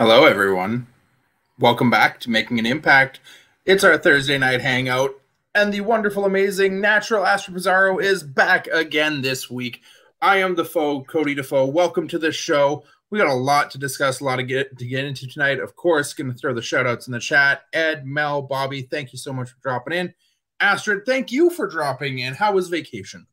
Hello, everyone. Welcome back to Making an Impact. It's our Thursday night hangout, and the wonderful, amazing, natural Astrid Purrazzo is back again this week. I am the foe, Cody Defoe. Welcome to the show. We got a lot to discuss, a lot to get into tonight. Of course, going to throw the shout outs in the chat. Ed, Mel, Bobby, thank you so much for dropping in. Astrid, thank you for dropping in. How was vacation?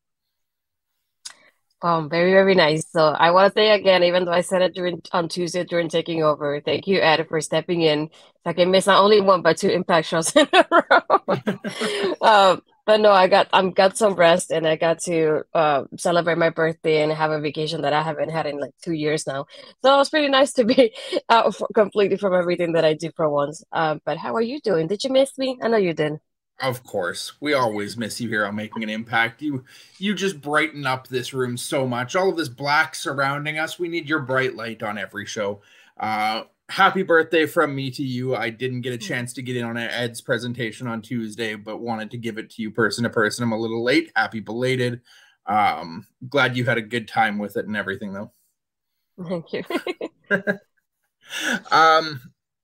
Very, very nice. So I want to say again, even though I said it on Tuesday during taking over, thank you, Ed, for stepping in. So I can miss not only one but two impact shows in a row. But no, I got some rest and I got to celebrate my birthday and have a vacation that I haven't had in like 2 years now. So it was pretty nice to be out completely from everything that I do for once. But how are you doing? Did you miss me? I know you did. Of course, we always miss you here on Making an Impact. You just brighten up this room so much. All of this black surrounding us. We need your bright light on every show. Happy birthday from me to you. I didn't get a chance to get in on Ed's presentation on Tuesday, but wanted to give it to you person to person. I'm a little late. Happy belated. Glad you had a good time with it and everything, though. Thank you.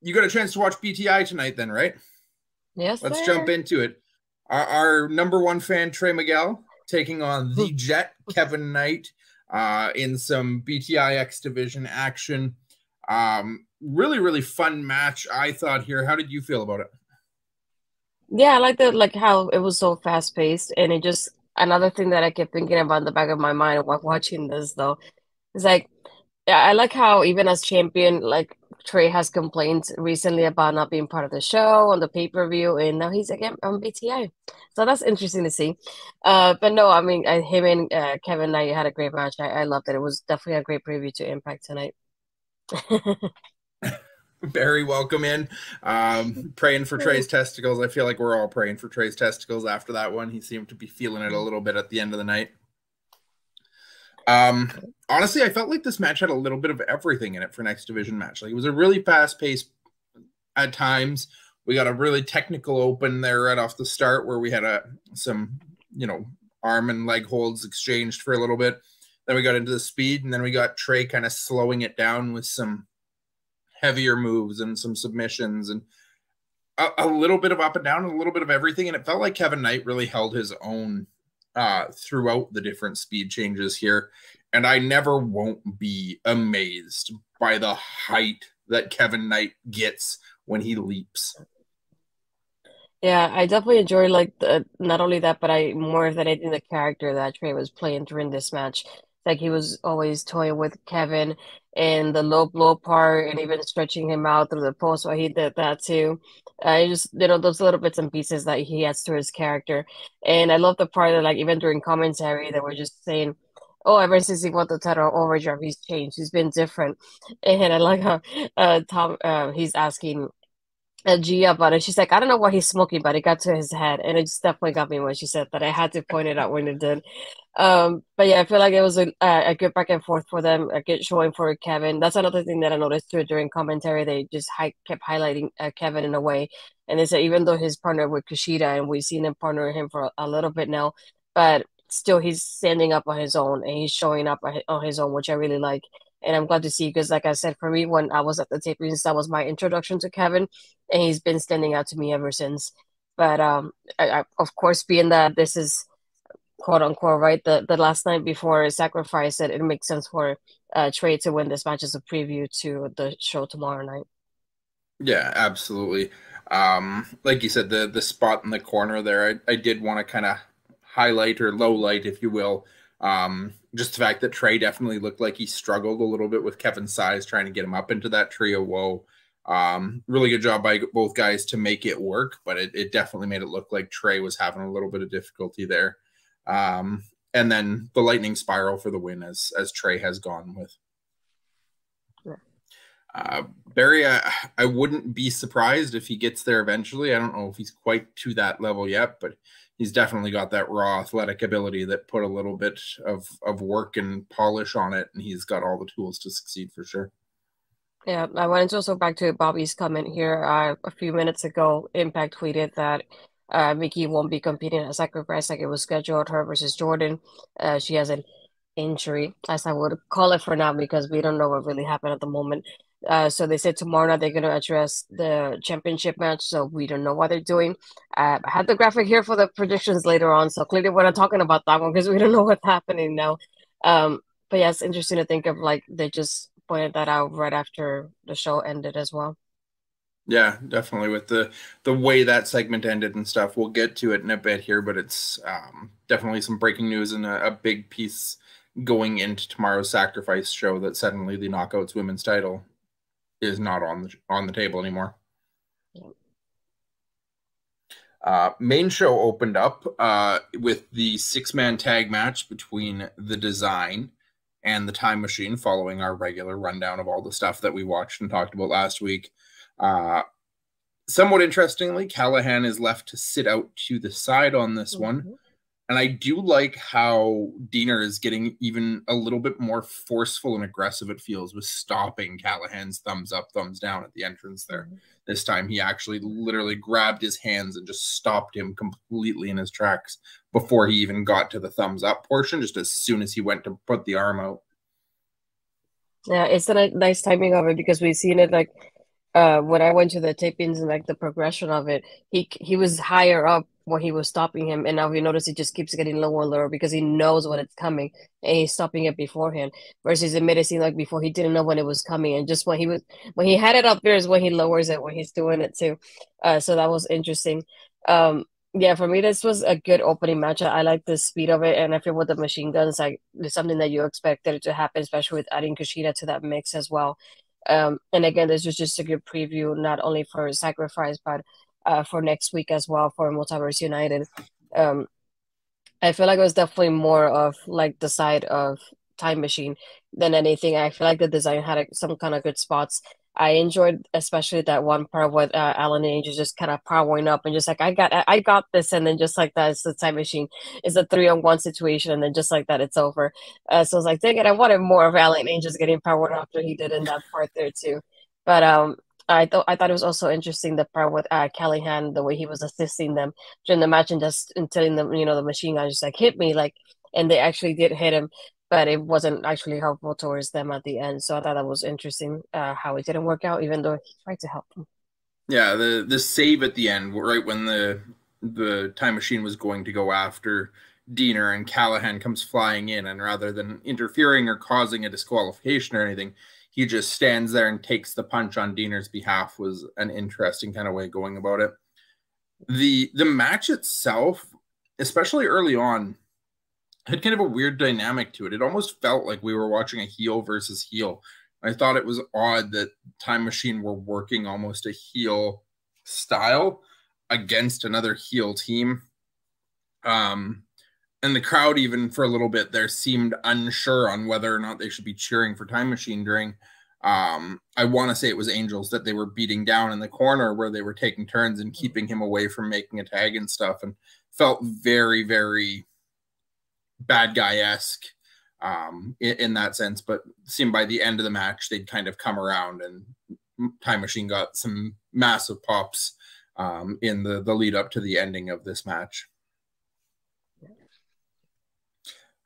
You got a chance to watch BTI tonight, then, right? Yes, Let's sir. jump into it. Our number one fan, Trey Miguel, taking on the Jet, Kevin Knight, in some BTI X Division action. Really, really fun match, I thought here. How did you feel about it? Yeah, I like how it was so fast paced, and it just another thing that I kept thinking about in the back of my mind while watching this though is like, yeah, I like how even as champion, like Trey has complained recently about not being part of the show on the pay-per-view, and now he's again on BTI. So that's interesting to see. But no, I mean, him and Kevin Knight had a great match. I loved it. It was definitely a great preview to Impact tonight. Very welcome in. Praying for Trey's testicles. I feel like we're all praying for Trey's testicles after that one. He seemed to be feeling it a little bit at the end of the night. Honestly, I felt like this match had a little bit of everything in it for next division match. Like, it was a really fast pace at times. We got a really technical open there right off the start where we had some arm and leg holds exchanged for a little bit. Then we got into the speed, and then we got Trey kind of slowing it down with some heavier moves and some submissions and a little bit of up and down and a little bit of everything. And it felt like Kevin Knight really held his own throughout the different speed changes here. And I never won't be amazed by the height that Kevin Knight gets when he leaps. Yeah, I definitely enjoy not only that, but I more than anything the character that Trey was playing during this match. Like he was always toying with Kevin and the low blow part, and even stretching him out through the post while he did that too. Just those little bits and pieces that he adds to his character, and I love the part that like even during commentary they were just saying, "Oh, ever since he won the title Overdrive, he's changed. He's been different." And I like how Tom he's asking Gia about it. She's like, I don't know what he's smoking, but it got to his head. And it just definitely got me when she said that. I had to point it out when it did. But yeah, I feel like it was a good back and forth for them, a good showing for Kevin. That's another thing that I noticed too during commentary. They just kept highlighting Kevin in a way. And they said, even though he's partnered with Kushida, and we've seen him partner with him for a little bit now, but still he's standing up on his own and he's showing up on his own, which I really like. And I'm glad to see because, like I said, for me, when I was at the tapings, that was my introduction to Kevin, and he's been standing out to me ever since. But of course, being that this is quote unquote right, the last night before Sacrifice, it makes sense for Trey to win this match as a preview to the show tomorrow night. Yeah, absolutely. Like you said, the spot in the corner there, I did want to kind of highlight or low light, if you will. Just the fact that Trey definitely looked like he struggled a little bit with Kevin's size, trying to get him up into that tree of woe. Really good job by both guys to make it work, but it definitely made it look like Trey was having a little bit of difficulty there. And then the lightning spiral for the win, as Trey has gone with. Barry, I wouldn't be surprised if he gets there eventually. I don't know if he's quite to that level yet, but he's definitely got that raw athletic ability that put a little bit of work and polish on it, and he's got all the tools to succeed for sure. Yeah, I wanted to also back to Bobby's comment here. A few minutes ago, Impact tweeted that Mickie won't be competing at Sacrifice like it was scheduled, her versus Jordan. She has an injury, as I would call it for now, because we don't know what really happened at the moment. So they said tomorrow night they're going to address the championship match. So we don't know what they're doing. I have the graphic here for the predictions later on. So clearly we're not talking about that one because we don't know what's happening now. But yeah, it's interesting to think of like they just pointed that out right after the show ended as well. Yeah, definitely with the way that segment ended and stuff. We'll get to it in a bit here, but it's definitely some breaking news and a big piece going into tomorrow's Sacrifice show that suddenly the Knockouts women's title is not on the table anymore. Main show opened up with the 6-man tag match between the Design and the Time Machine, following our regular rundown of all the stuff that we watched and talked about last week. Somewhat interestingly, Callahan is left to sit out to the side on this one. And I do like how Deonna is getting even a little bit more forceful and aggressive, it feels, with stopping Callahan's thumbs up, thumbs down at the entrance there. This time he actually literally grabbed his hands and just stopped him completely in his tracks before he even got to the thumbs up portion, just as soon as he went to put the arm out. Yeah, it's a nice timing of it because we've seen it like when I went to the tapings and like the progression of it, he was higher up when he was stopping him, and now we notice it just keeps getting lower and lower because he knows when it's coming and he's stopping it beforehand. Versus it made it seem like before he didn't know when it was coming, and just when he had it up there is when he lowers it when he's doing it too. So that was interesting. Yeah, for me this was a good opening match. I like the speed of it, and I feel with the machine guns, like it's something that you expected to happen, especially with adding Kushida to that mix as well. And again, this was just a good preview, not only for Sacrifice, but for next week as well for Multiverse United. I feel like it was definitely more of like the side of Time Machine than anything. I feel like the design had some kind of good spots. I enjoyed especially that one part with Alan Angel just kind of powering up and just like I got this, and then just like that, it's the Time Machine. It's a 3-on-1 situation, and then just like that, it's over. So I was like, dang it, I wanted more of Alan Angel just getting powered up than he did in that part there too. But I thought it was also interesting the part with Callahan, the way he was assisting them during the match and just and telling them, the machine gun just like hit me, like, and they actually did hit him, but it wasn't actually helpful towards them at the end. So I thought that was interesting how it didn't work out, even though he tried to help them. Yeah, the save at the end, right when the Time Machine was going to go after Deonna, and Callahan comes flying in, and rather than interfering or causing a disqualification or anything, he just stands there and takes the punch on Deonna's behalf, was an interesting kind of way of going about it. The match itself, especially early on, had kind of a weird dynamic to it. It almost felt like we were watching a heel versus heel. I thought it was odd that Time Machine were working almost a heel style against another heel team. And the crowd, even for a little bit there, seemed unsure on whether or not they should be cheering for Time Machine during I want to say it was Angels that they were beating down in the corner, where they were taking turns and keeping him away from making a tag and stuff, and felt very, very bad guy-esque in that sense. But seemed by the end of the match they'd kind of come around, and Time Machine got some massive pops in the lead up to the ending of this match.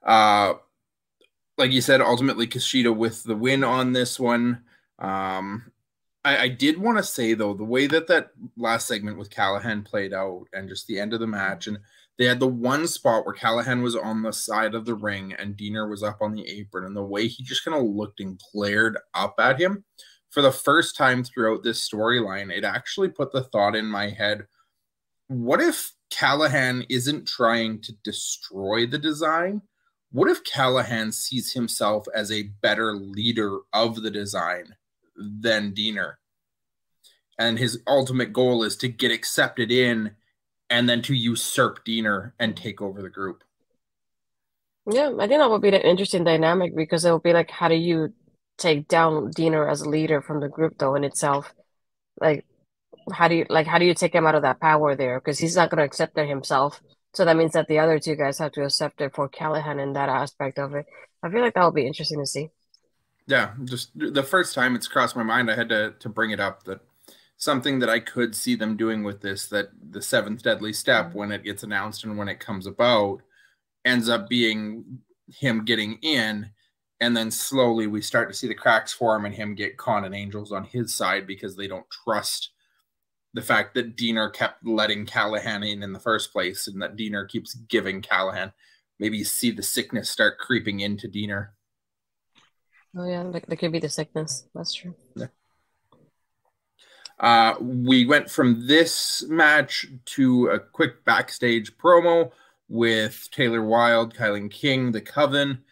Like you said, ultimately Kushida with the win on this one. I did want to say, though, the way that last segment with Callahan played out and just the end of the match, and they had the one spot where Callahan was on the side of the ring and Deonna was up on the apron, and the way he just kind of looked and glared up at him for the first time throughout this storyline, it actually put the thought in my head, what if Callahan isn't trying to destroy the Design? What if Callahan sees himself as a better leader of the Design than Deonna? And his ultimate goal is to get accepted in and then to usurp Deonna and take over the group. Yeah, I think that would be an interesting dynamic because it would be like, how do you take down Deonna as a leader from the group though in itself? Like, how do you take him out of that power there? Because he's not going to accept it himself. So that means that the other two guys have to accept it for Callahan in that aspect of it. I feel like that would be interesting to see. Yeah, just the first time it's crossed my mind, I had to bring it up, that something that I could see them doing with this, that the seventh deadly step, when it gets announced and when it comes about, ends up being him getting in And then slowly we start to see the cracks form and him get Con and Angels on his side because they don't trust the fact that Diener kept letting Callahan in the first place, and that Diener keeps giving Callahan. Maybe you see the sickness start creeping into Diener. Oh yeah, that could be the sickness. That's true. Yeah. We went from this match to a quick backstage promo with Taylor Wilde, Kylan King, the Coven.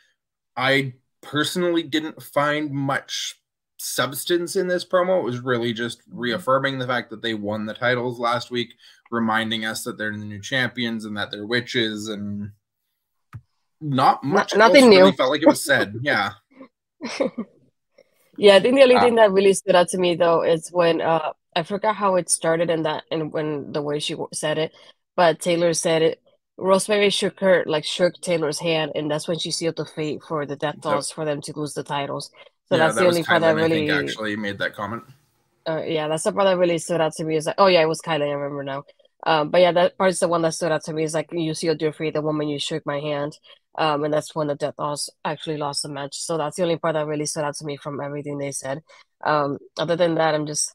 I personally didn't find much substance in this promo. It was really just reaffirming the fact that they won the titles last week, reminding us that they're the new champions and that they're witches, and not much nothing else new. really felt like it was said. Yeah. Yeah, I think the only thing that really stood out to me though is when I forgot how it started and when the way she said it, but Taylor said it. Rosemary shook Taylor's hand, and that's when she sealed the fate for the Death Dolls for them to lose the titles. So yeah, that's the only part that really, I think, actually made that comment. Yeah, that's the part that really stood out to me. Is like, oh yeah, it was Kylie. I remember now. But yeah, that part is the one that stood out to me. Is like you sealed your fate the moment you shook my hand. And that's when the Death Dolls actually lost the match. So that's the only part that really stood out to me from everything they said. Other than that, I'm just,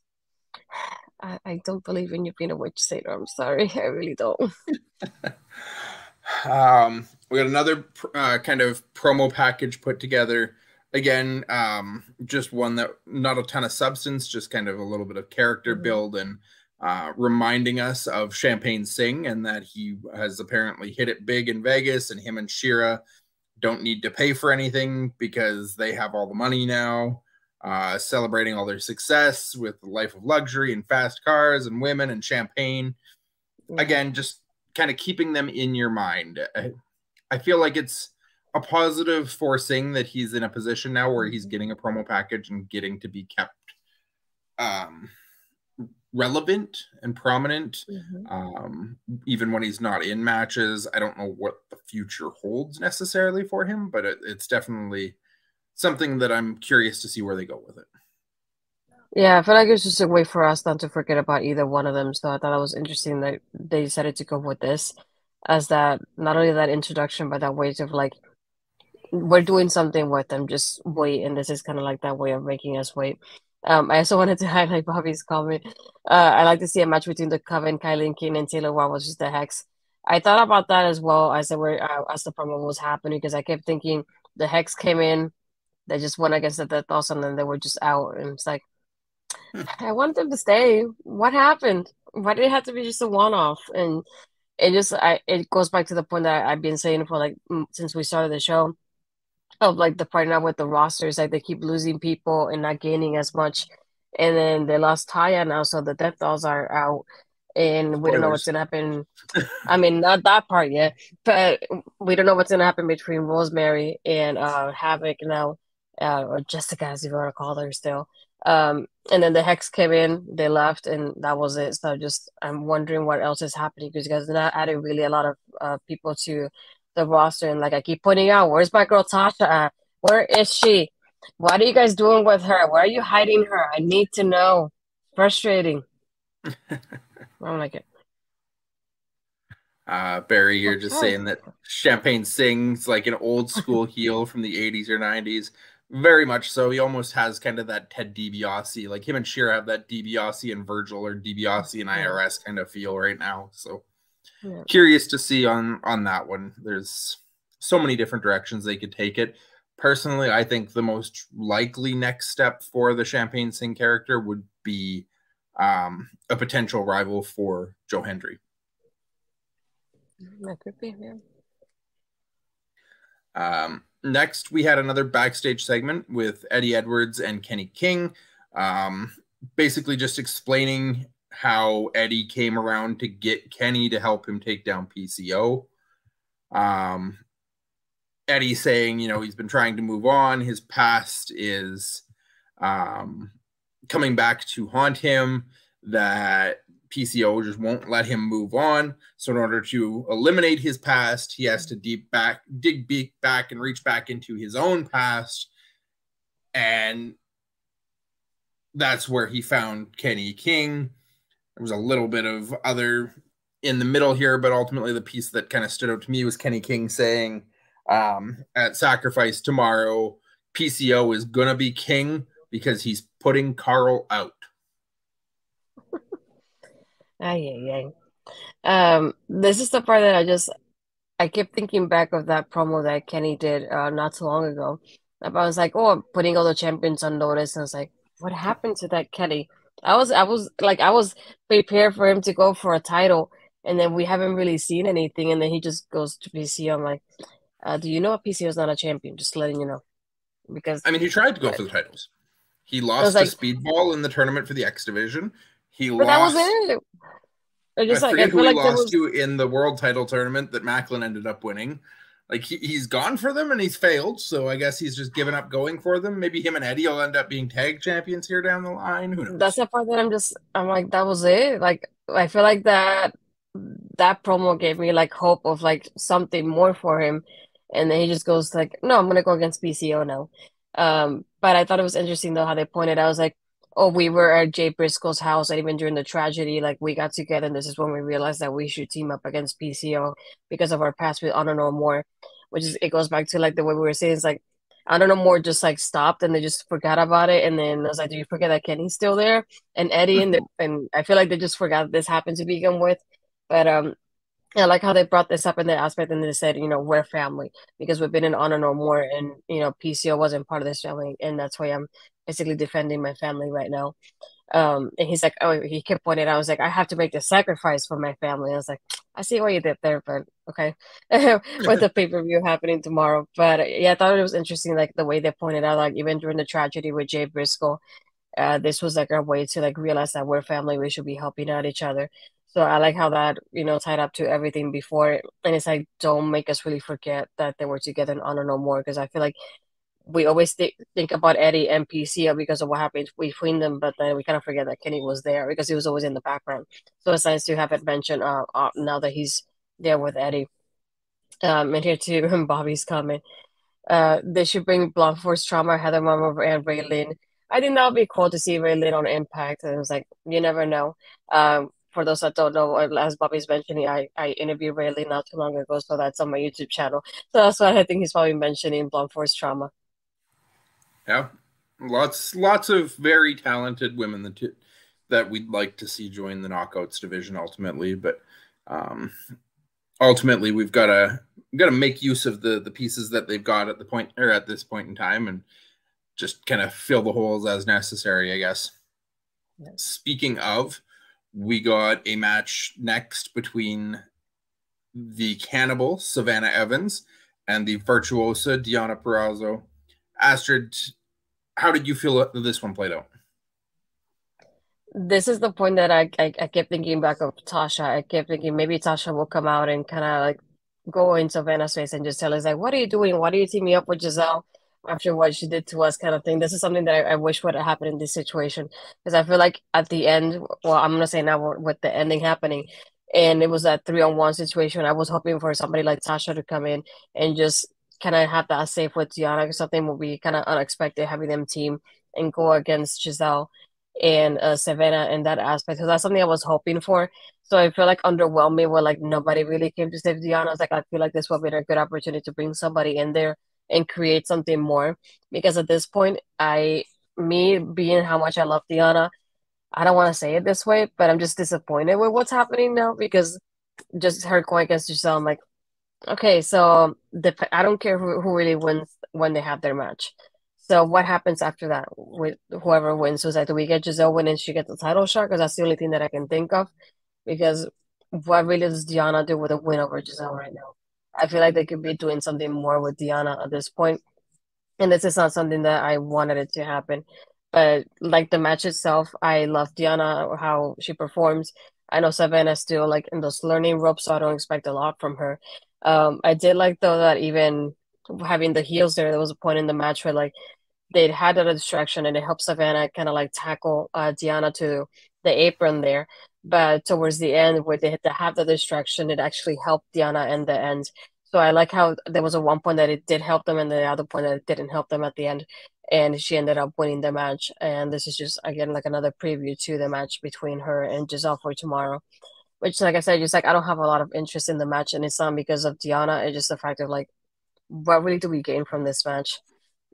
I don't believe in you being a witch, Sailor. I'm sorry, I really don't. We got another kind of promo package put together. Again, just one that not a ton of substance, just kind of a little bit of character build and reminding us of Champagne Singh and that he has apparently hit it big in Vegas, and him and Shira don't need to pay for anything because they have all the money now, celebrating all their success with a life of luxury and fast cars and women and champagne. Again, just kind of keeping them in your mind. I feel like it's a positive for Singh that he's in a position now where he's getting a promo package and getting to be kept relevant and prominent, even when he's not in matches. I don't know what the future holds necessarily for him, but it's definitely something that I'm curious to see where they go with it. Yeah, I feel like it's just a way for us not to forget about either one of them. So I thought it was interesting that they decided to go with this as that, not only that introduction, but that way of like, we're doing something with them, just wait. And this is kind of like that way of making us wait. I also wanted to highlight Bobby's comment. I like to see a match between the Coven, Kylie King, and Taylor Wilde was just the Hex. I thought about that as well as the promo was happening, because I kept thinking the Hex came in, they just went against the Death Dolls, and then they were just out. And it's like, I wanted them to stay. What happened? Why did it have to be just a one-off? And it goes back to the point that I've been saying for like since we started the show, of like the part now with the rosters, like they keep losing people and not gaining as much. And then they lost Taya now, so the Death Dolls are out, and we don't know what's gonna happen. I mean, not that part yet, but we don't know what's gonna happen between Rosemary and Havoc now, or Jessica, as you want to call her still. And then the Hex came in, they left, and that was it. So I'm wondering what else is happening, because you guys are not adding really a lot of people to the roster. And like I keep pointing out, where's my girl Tasha at? Where is she? What are you guys doing with her? Where are you hiding her? I need to know. Frustrating. I don't like it. Barry, you're just saying that Champagne Singh's like an old school heel from the 80s or 90s. Very much so. He almost has kind of that Ted DiBiase, like him and Shira have that DiBiase and Virgil, or DiBiase and IRS kind of feel right now. So curious to see on that one. There's so many different directions they could take it. Personally, I think the most likely next step for the Champagne Singh character would be a potential rival for Joe Hendry. That could be, yeah. Next, we had another backstage segment with Eddie Edwards and Kenny King, basically just explaining how Eddie came around to get Kenny to help him take down PCO. Eddie saying, he's been trying to move on. His past is coming back to haunt him, that PCO just won't let him move on. So in order to eliminate his past, he has to dig back and reach back into his own past. And that's where he found Kenny King. There was a little bit of other in the middle here, but ultimately the piece that kind of stood out to me was Kenny King saying, at Sacrifice tomorrow, PCO is gonna be king because he's putting Carl out. Ay, ay, ay. This is the part that I kept thinking back of that promo that Kenny did not too long ago. I was like, oh, I'm putting all the champions on notice, and I was like, what happened to that Kenny? I was prepared for him to go for a title, and then we haven't really seen anything, and then he just goes to PCO. I'm like, do you know PCO is not a champion? Just letting you know, because I mean, he tried to go for the titles. He I was lost to like, Speedball in the tournament for the X division. He but that was lost. it. I I just like I forget who feel he like there lost was to in the world title tournament that Macklin ended up winning. Like he's gone for them and he's failed, so I guess he's just given up going for them. Maybe him and Eddie will end up being tag champions here down the line. Who that's knows? the part that I'm like that was it. Like I feel like that promo gave me like hope of like something more for him, and then he just goes like, "No, I'm gonna go against PCO now." But I thought it was interesting though how they pointed out. I was like, "Oh, we were at Jay Briscoe's house, and even during the tragedy, like we got together, and this is when we realized that we should team up against PCO because of our past with Honor No More." Which is it goes back to like the way we were saying. It's like I don't know more just like stopped and they just forgot about it, and then I was like, "Do you forget that Kenny's still there and Eddie and I feel like they just forgot this happened to begin with." But I like how they brought this up in the aspect and they said, we're family because we've been in Honor No More and PCO wasn't part of this family and that's why I'm basically defending my family right now. And he's like, oh, he kept pointing out, I was like, I have to make the sacrifice for my family. I was like, I see what you did there, but okay. With the pay-per-view happening tomorrow. But yeah, I thought it was interesting, like the way they pointed out, like even during the tragedy with Jay Briscoe, this was like our way to like realize that we're family, we should be helping out each other. So I like how that, tied up to everything before. And it's like, don't make us really forget that they were together in Honor No More. Because I feel like we always think about Eddie and PCO because of what happened between them. But then we kind of forget that Kenny was there because he was always in the background. So it's nice to have it mentioned now that he's there with Eddie. And here too, Bobby's comment. They should bring Blunt Force Trauma, Heather Mama, and Raylene. I think that would be cool to see Raylene on Impact. And it was like, you never know. For those that don't know, as Bobby's mentioning, I interviewed Raylene not too long ago, so that's on my YouTube channel. So that's why I think he's probably mentioning Blunt Force Trauma. Yeah, lots of very talented women that we'd like to see join the Knockouts division ultimately, but um, ultimately we've got to make use of the pieces that they've got at the point or at this point in time and just kind of fill the holes as necessary, I guess. Yeah. Speaking of, we got a match next between the cannibal Savannah Evans and the virtuosa Deonna Purrazzo. Astrid, how did you feel that this one played out? This is the point that I kept thinking back of Tasha. I kept thinking maybe Tasha will come out and kind of like go in Savannah's face and just tell us like, "What are you doing? Why do you team me up with Gisele after what she did to us?" Kind of thing. This is something that I wish would have happened in this situation because I feel like at the end, well, I'm gonna say now with the ending happening, and it was a 3-on-1 situation. I was hoping for somebody like Tasha to come in and just kind of have that safe with Deonna because something would be kind of unexpected having them team and go against Gisele and Savannah in that aspect. So that's something I was hoping for. So I feel like underwhelming where like nobody really came to save Deonna. I was like, I feel like this would be a good opportunity to bring somebody in there and create something more. Because at this point, me being how much I love Deonna, I don't want to say it this way, but I'm just disappointed with what's happening now because just her going against Gisele, I'm like, okay, so I don't care who really wins when they have their match. So what happens after that with whoever wins? So it's like, do we get Gisele win and she gets the title shot? Because that's the only thing that I can think of. Because what really does Deonna do with a win over Gisele right now? I feel like they could be doing something more with Deonna at this point. And this is not something that I wanted it to happen. But like the match itself, I love Deonna, how she performs. I know Savannah's still like in those learning ropes, so I don't expect a lot from her. I did like though that even having the heels there was a point in the match where like they'd had a distraction and it helped Savannah kind of like tackle Deonna to the apron there. But towards the end, where they had to have the distraction, it actually helped Deonna in the end. So I like how there was a one point that it did help them, and the other point that it didn't help them at the end. And she ended up winning the match. And this is just again like another preview to the match between her and Gisele for tomorrow. Which, like I said, just like I don't have a lot of interest in the match, and it's not because of Deonna. It's just the fact of like, what really do we gain from this match?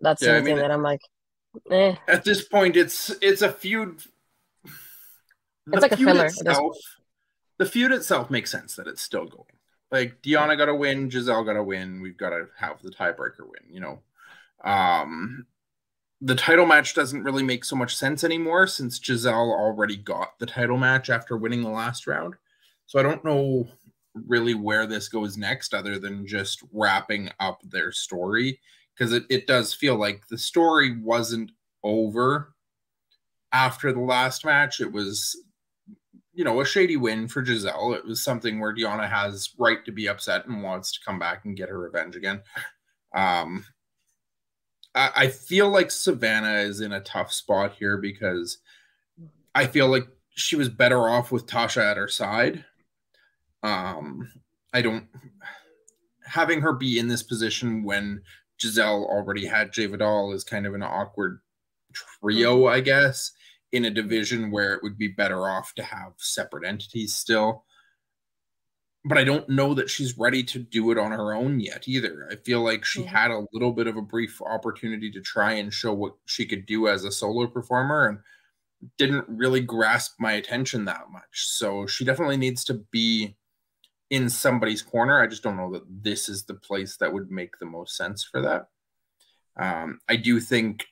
That's the Yeah, I only thing mean, that I'm like, eh. at this point, it's a feud. It's The like a feud filler at this itself, point. the feud itself makes sense that it's still going. Like Deonna got to win, Gisele got to win. We've got to have the tiebreaker win. Um, the title match doesn't really make so much sense anymore since Gisele already got the title match after winning the last round. So I don't know really where this goes next other than just wrapping up their story because it does feel like the story wasn't over after the last match. It was, a shady win for Gisele. It was something where Deonna has right to be upset and wants to come back and get her revenge again. Um, I feel like Savannah is in a tough spot here because I feel like she was better off with Tasha at her side. I don't having her be in this position when Gisele already had Jay Vidal is kind of an awkward trio, I guess, in a division where it would be better off to have separate entities still. But I don't know that she's ready to do it on her own yet either. I feel like she had a little bit of a brief opportunity to try and show what she could do as a solo performer and didn't really grasp my attention that much. So she definitely needs to be in somebody's corner. I just don't know that this is the place that would make the most sense for that. I do think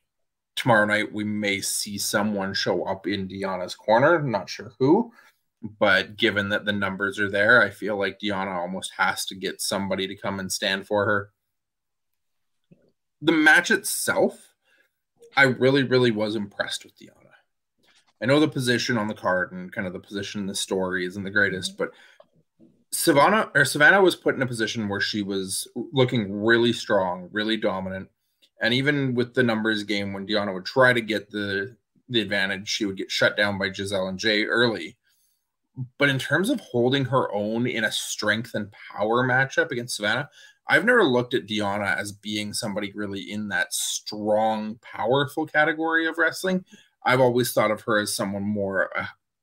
tomorrow night we may see someone show up in Deonna's corner. I'm not sure who, but given that the numbers are there, I feel like Deonna almost has to get somebody to come and stand for her. The match itself, I really, really was impressed with Deonna. I know the position on the card and kind of the position in the story isn't the greatest, but Savannah was put in a position where she was looking really strong, really dominant. And even with the numbers game, when Deonna would try to get the advantage, she would get shut down by Gisele and Jay early. But in terms of holding her own in a strength and power matchup against Savannah, I've never looked at Deonna as being somebody really in that strong, powerful category of wrestling. I've always thought of her as someone more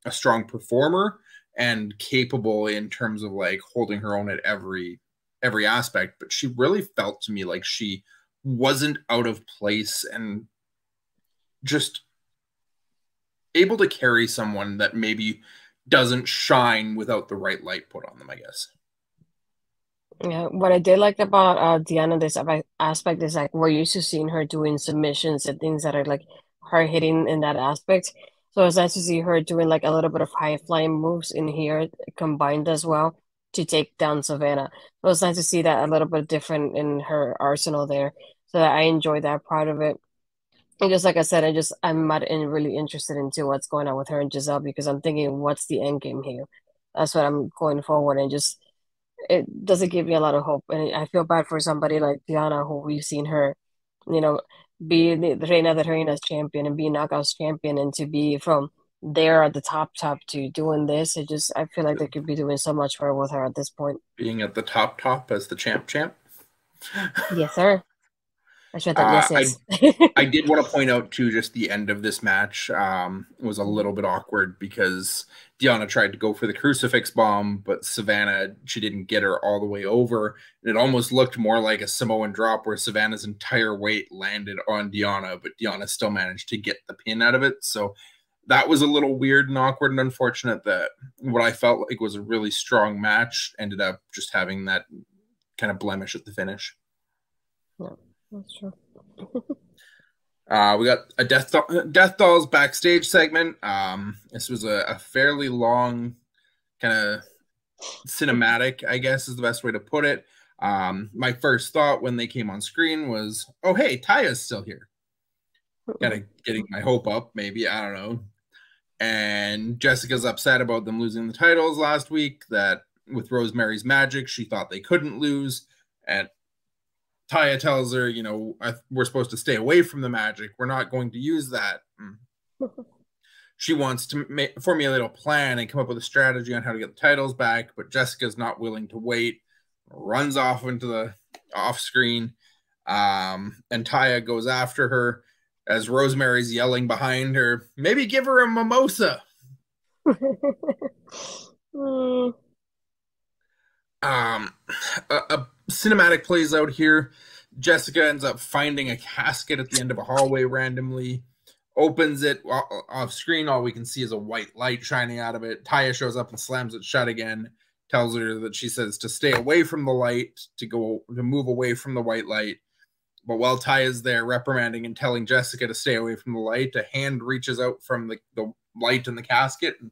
a strong performer and capable in terms of like holding her own at every aspect. But she really felt to me like she wasn't out of place and just able to carry someone that maybe doesn't shine without the right light put on them, I guess. Yeah, what I did like about Deanna this aspect is like we're used to seeing her doing submissions and things that are like hard hitting in that aspect. So it's nice to see her doing like a little bit of high flying moves in here combined as well to take down Savannah. So it's nice to see that a little bit different in her arsenal there. So I enjoy that part of it. And just like I said, I'm not really interested into what's going on with her and Gisele because I'm thinking, what's the end game here? That's what I'm going forward and just it doesn't give me a lot of hope. And I feel bad for somebody like Diana, who we've seen her, you know, be the Reina de Reinas champion and be Knockouts champion, and to be from there at the top to doing this, I feel like they could be doing so much more with her at this point. Being at the top as the champ. Yes, sir. I should that. Yes, I yes. I did want to point out too, just the end of this match was a little bit awkward because Deonna tried to go for the crucifix bomb, but Savannah, she didn't get her all the way over. And it almost looked more like a Samoan drop where Savannah's entire weight landed on Deonna, but Deonna still managed to get the pin out of it. So that was a little weird and awkward and unfortunate that what I felt like was a really strong match ended up just having that kind of blemish at the finish. Yeah, that's true. We got a Death Dolls backstage segment. This was a fairly long, kind of cinematic, I guess is the best way to put it. My first thought when they came on screen was, "Oh, hey, Taya's still here." Kind of getting my hope up, maybe, I don't know. And Jessica's upset about them losing the titles last week. That with Rosemary's Magic, she thought they couldn't lose, and Taya tells her, we're supposed to stay away from the magic. We're not going to use that. She wants to formulate a plan and come up with a strategy on how to get the titles back, but Jessica's not willing to wait, runs off into the off screen, and Taya goes after her as Rosemary's yelling behind her, maybe give her a mimosa. A cinematic plays out here. Jessica ends up finding a casket at the end of a hallway randomly, opens it off screen. All we can see is a white light shining out of it. Taya shows up and slams it shut again, tells her that she says to stay away from the light, to move away from the white light. But while Taya's there reprimanding and telling Jessica to stay away from the light, a hand reaches out from the light in the casket and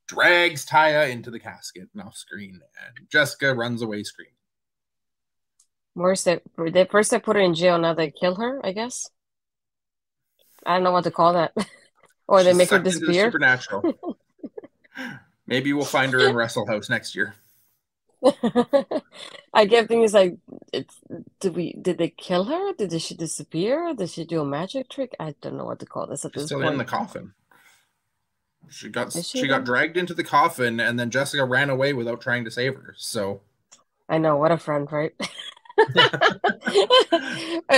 drags Taya into the casket and off screen. And Jessica runs away screaming. First they put her in jail, now they kill her, I guess. I don't know what to call that. Or they make her disappear. Supernatural. Maybe we'll find her in Wrestle House next year. I get things like, did they kill her? Did she disappear? Did she do a magic trick? I don't know what to call this at this point. Still in the coffin. She got dragged into the coffin, and then Jessica ran away without trying to save her. So I know, what a friend, right?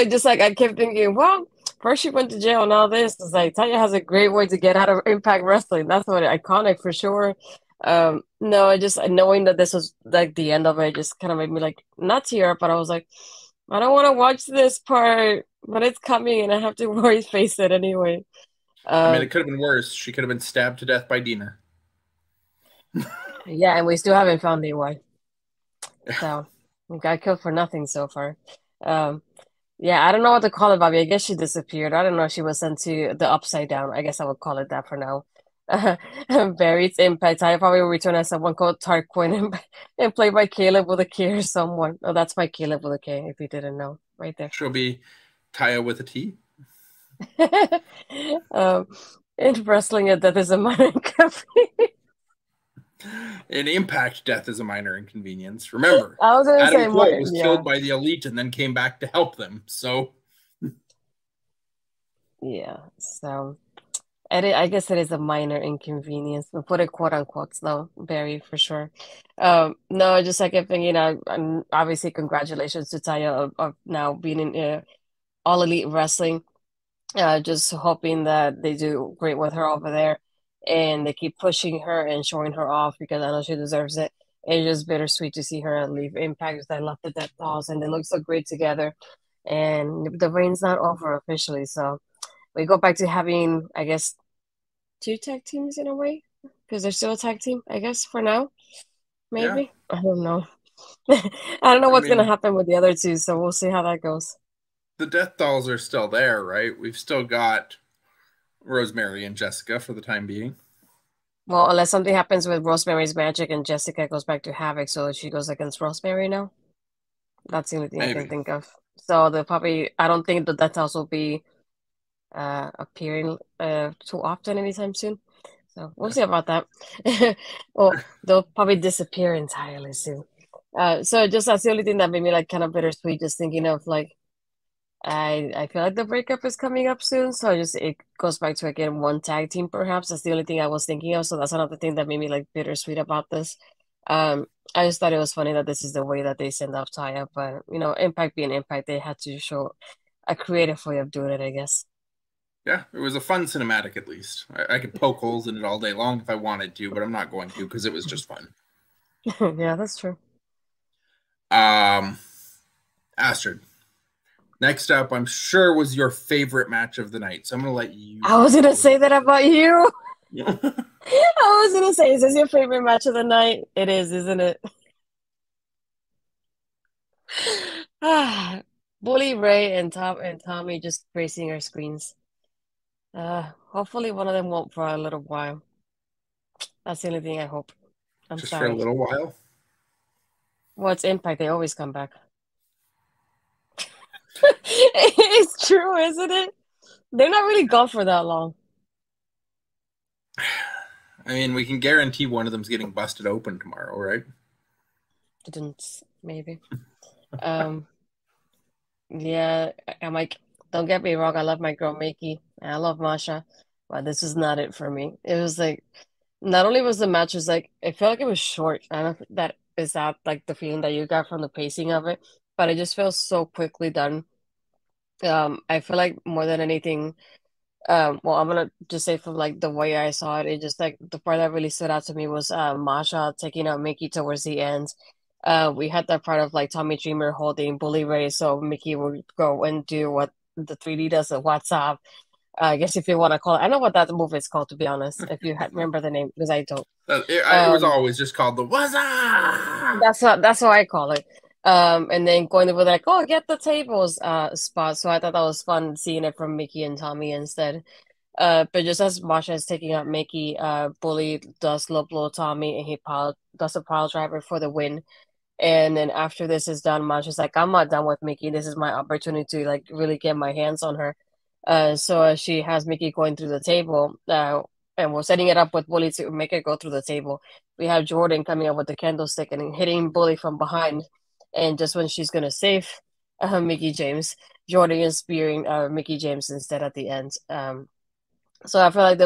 Just like I kept thinking, well, first she went to jail and all this. It's like Taya has a great way to get out of Impact Wrestling. That's what iconic for sure. No, I just knowing that this was like the end of it just kind of made me like not tear up, but I was like, I don't want to watch this part, but it's coming and I have to face it anyway. I mean, it could have been worse. She could have been stabbed to death by Dina. Yeah, and we still haven't found why. So we got killed for nothing so far. Yeah, I don't know what to call it, Bobby. I guess she disappeared. I don't know if she was sent to the Upside Down. I guess I would call it that for now. Buried Impact. I probably will return as someone called Tarquin and played by Caleb with a K or someone. Oh, that's my Caleb with a K, if you didn't know. Right there. She'll be Taya with a T. In wrestling, death is a minor inconvenience. In Impact, death is a minor inconvenience. Remember, I was Adam Cole was killed by the Elite and then came back to help them. So, yeah. So, I guess it is a minor inconvenience. We put it quote unquote, though, very for sure. No, just like I think, and obviously congratulations to Taya of now being in All Elite Wrestling. Just hoping that they do great with her over there and they keep pushing her and showing her off because I know she deserves it. It's just bittersweet to see her leave Impact because I love the Death Dolls and they look so great together. And the reign's not over officially, so we go back to having, I guess, 2 tag teams in a way because they're still a tag team, I guess, for now. Maybe. Yeah. I don't know. I don't know what's going to happen with the other 2, so we'll see how that goes. The Death Dolls are still there, right? We've still got Rosemary and Jessica for the time being. Well, unless something happens with Rosemary's magic and Jessica goes back to Havoc, so she goes against Rosemary now. That's the only thing I can think of. So they'll probably, I don't think the Death Dolls will be appearing too often anytime soon. So we'll see about that. Well, they'll probably disappear entirely soon. So just that's the only thing that made me like kind of bittersweet, just thinking of like, I feel like the breakup is coming up soon, so it goes back to again 1 tag team perhaps. That's the only thing I was thinking of, so that's another thing that made me like bittersweet about this. I just thought it was funny that this is the way that they send off Taya, but Impact being Impact, they had to show a creative way of doing it, I guess. Yeah, it was a fun cinematic at least. I could poke holes in it all day long if I wanted to, but I'm not going to because it was just fun. Yeah, that's true. Astrid. Next up, I'm sure was your favorite match of the night. So I'm going to let you. I was going to say that about you. I was going to say, is this your favorite match of the night? It is, isn't it? Bully Ray and Tommy just gracing our screens. Hopefully one of them won't for a little while. That's the only thing I hope. I'm just sorry. For a little while? Well, it's Impact. They always come back. It's true, isn't it? They're not really gone for that long. I mean, we can guarantee one of them's getting busted open tomorrow, right? Didn't maybe. Yeah, I'm like, don't get me wrong, I love my girl Mickie. I love Masha, but this is not it for me. It was like, not only was the match was like, it felt like it was short. I don't know if that is that like the feeling that you got from the pacing of it, but it just felt so quickly done. I feel like more than anything, well, I'm gonna just say from like the way I saw it, it just like the part that really stood out to me was Masha taking out Mickie towards the end. we had that part of like Tommy Dreamer holding Bully Ray, so Mickie would go and do what the 3D does at WhatsApp. I guess if you want to call it, I know what that move is called, to be honest. If you remember the name, because I don't. It was always just called the Waza. That's what I call it. And then going over like, oh, get the tables spot. So I thought that was fun seeing it from Mickie and Tommy instead. But just as Masha is taking out Mickie, Bully does low blow Tommy, and he does a pile driver for the win. And then after this is done, Masha's like, I'm not done with Mickie. This is my opportunity to like really get my hands on her. So she has Mickie going through the table, and we're setting it up with Bully to make it go through the table. We have Jordan coming up with the candlestick and hitting Bully from behind. And just when she's gonna save Mickie James, Jordan is spearing Mickie James instead at the end. So I feel like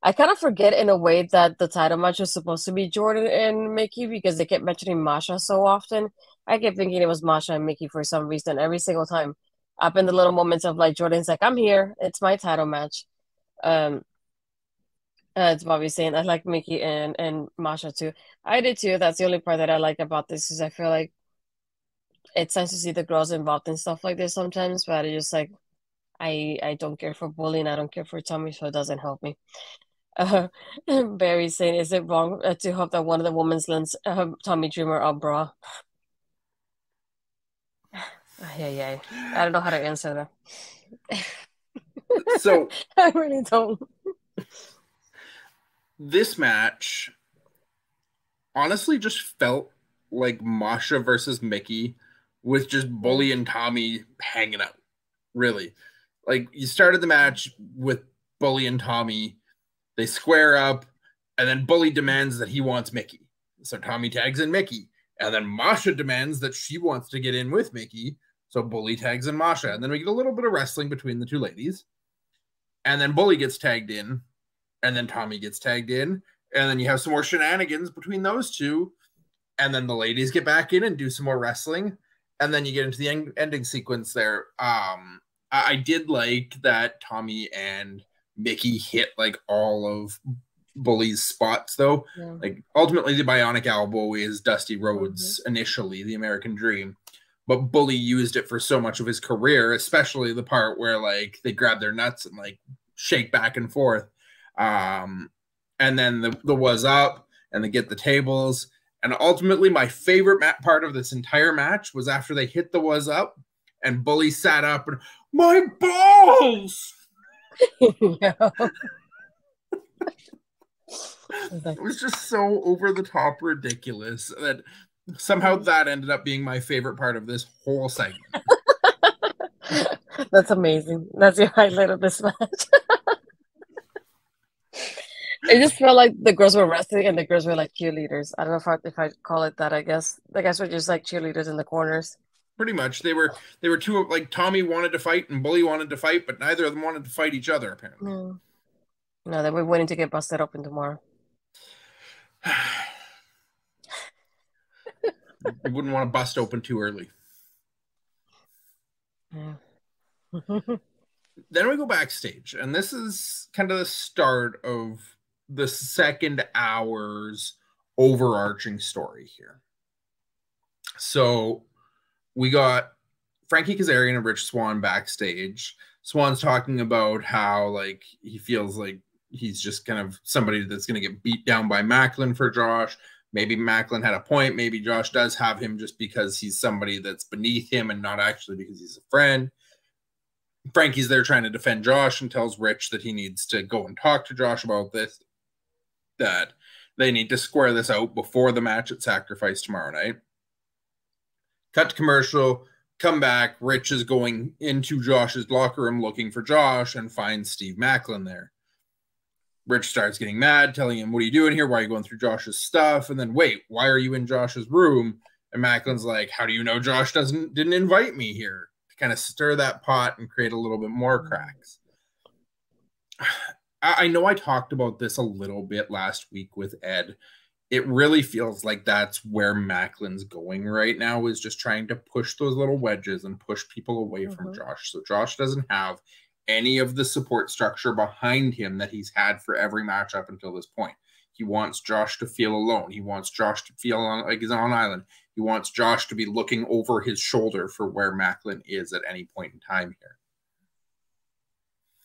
I kind of forget in a way that the title match was supposed to be Jordan and Mickie because they kept mentioning Masha so often. I kept thinking it was Masha and Mickie for some reason every single time. Up in the little moments of like Jordan's like, I'm here, it's my title match. It's Bobby saying I like Mickie and Masha too. I did too. That's the only part that I like about this is I feel like it's nice to see the girls involved in stuff like this sometimes, but it's just like I don't care for bullying. I don't care for Tommy, so it doesn't help me. Uh, Barry saying, is it wrong to hope that one of the women's lends Tommy Dreamer a bra? Yeah. I don't know how to answer that. So I really don't. This match honestly just felt like Masha versus Mickie with just Bully and Tommy hanging out. Really. Like you started the match with Bully and Tommy. They square up, and then Bully demands that he wants Mickie. So Tommy tags in Mickie. And then Masha demands that she wants to get in with Mickie. So Bully tags in Masha. And then we get a little bit of wrestling between the two ladies. And then Bully gets tagged in. And then Tommy gets tagged in. And then you have some more shenanigans between those two. And then the ladies get back in and do some more wrestling. And then you get into the ending sequence there. I did like that Tommy and Mickie hit like all of Bully's spots, though. Yeah. Like ultimately, the bionic elbow is Dusty Rhodes initially, the American Dream, but Bully used it for so much of his career, especially the part where like they grab their nuts and like shake back and forth, and then the was up and they get the tables. And ultimately, my favorite part of this entire match was after they hit the was up and Bully sat up and my balls. It was just so over the top ridiculous that somehow that ended up being my favorite part of this whole segment. That's amazing. That's your highlight of this match. It just felt like the girls were wrestling and the girls were like cheerleaders. I don't know if I call it that. I guess the guys were just like cheerleaders in the corners. Pretty much, they were two, like Tommy wanted to fight and Bully wanted to fight, but neither of them wanted to fight each other. Apparently, no, they were waiting to get busted open tomorrow. You wouldn't want to bust open too early. Then we go backstage, and this is kind of the start of the second hour's overarching story here. So we got Frankie Kazarian and Rich Swann backstage. Swann's talking about how like he feels like he's just kind of somebody that's going to get beat down by Macklin for Josh. Maybe Macklin had a point. Maybe Josh does have him just because he's somebody that's beneath him and not actually because he's a friend. Frankie's there trying to defend Josh and tells Rich that he needs to go and talk to Josh about this, that they need to square this out before the match at Sacrifice tomorrow night. Cut to commercial, come back. Rich is going into Josh's locker room looking for Josh and finds Steve Macklin there. Rich starts getting mad, telling him, what are you doing here? Why are you going through Josh's stuff? And then, wait, why are you in Josh's room? And Macklin's like, how do you know Josh didn't invite me here? To kind of stir that pot and create a little bit more cracks. I know I talked about this a little bit last week with Ed. It really feels like that's where Macklin's going right now, is just trying to push those little wedges and push people away from Josh. So Josh doesn't have any of the support structure behind him that he's had for every match up until this point. He wants Josh to feel alone. He wants Josh to feel like he's on an island. He wants Josh to be looking over his shoulder for where Macklin is at any point in time here.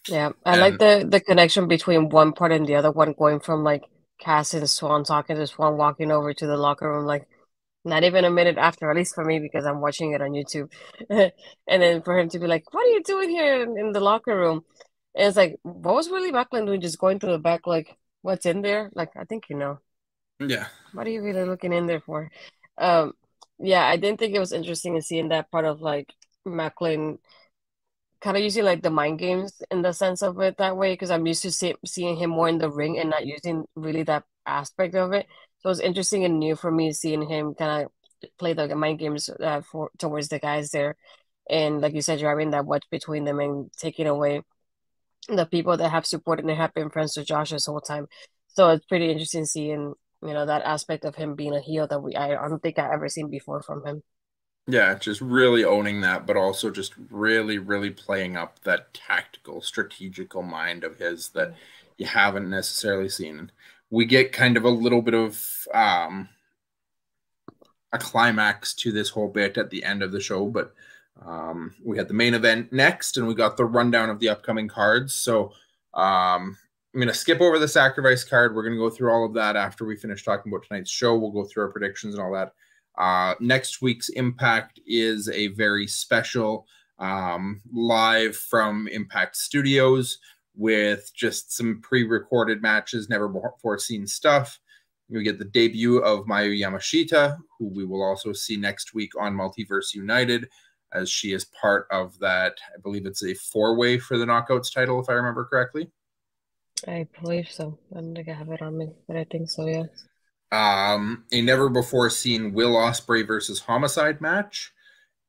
Yeah, I like the connection between one part and the other one, going from like Cass and Swan talking to Swan walking over to the locker room, like not even a minute after, at least for me, because I'm watching it on YouTube. And then for him to be like, "What are you doing here in the locker room?" And it's like, what was Willie Macklin doing, just going through the back, like, what's in there? Like, I think you know. Yeah. What are you really looking in there for? Yeah, I didn't think it was interesting in seeing that part of like Macklin kind of using like the mind games in the sense of it that way, because I'm used to seeing him more in the ring and not using really that aspect of it. So it's interesting and new for me seeing him kind of play the mind games for towards the guys there, and like you said, driving that wedge between them and taking away the people that have supported and have been friends with Josh this whole time. So it's pretty interesting seeing that aspect of him being a heel that I don't think I ever seen before from him. Yeah, just really owning that, but also just really, really playing up that tactical, strategical mind of his that you haven't necessarily seen. We get kind of a little bit of a climax to this whole bit at the end of the show, but we had the main event next, and we got the rundown of the upcoming cards. So I'm going to skip over the sacrifice card. We're going to go through all of that after we finish talking about tonight's show. We'll go through our predictions and all that. Next week's Impact is a very special live from Impact Studios with just some pre-recorded matches, never before seen stuff. We get the debut of Mayu Yamashita, who we will also see next week on Multiverse United, as she is part of that. I believe it's a 4-way for the Knockouts title, if I remember correctly. I believe so. I don't think I have it on me, but I think so, yeah. A never before seen Will Ospreay versus Homicide match,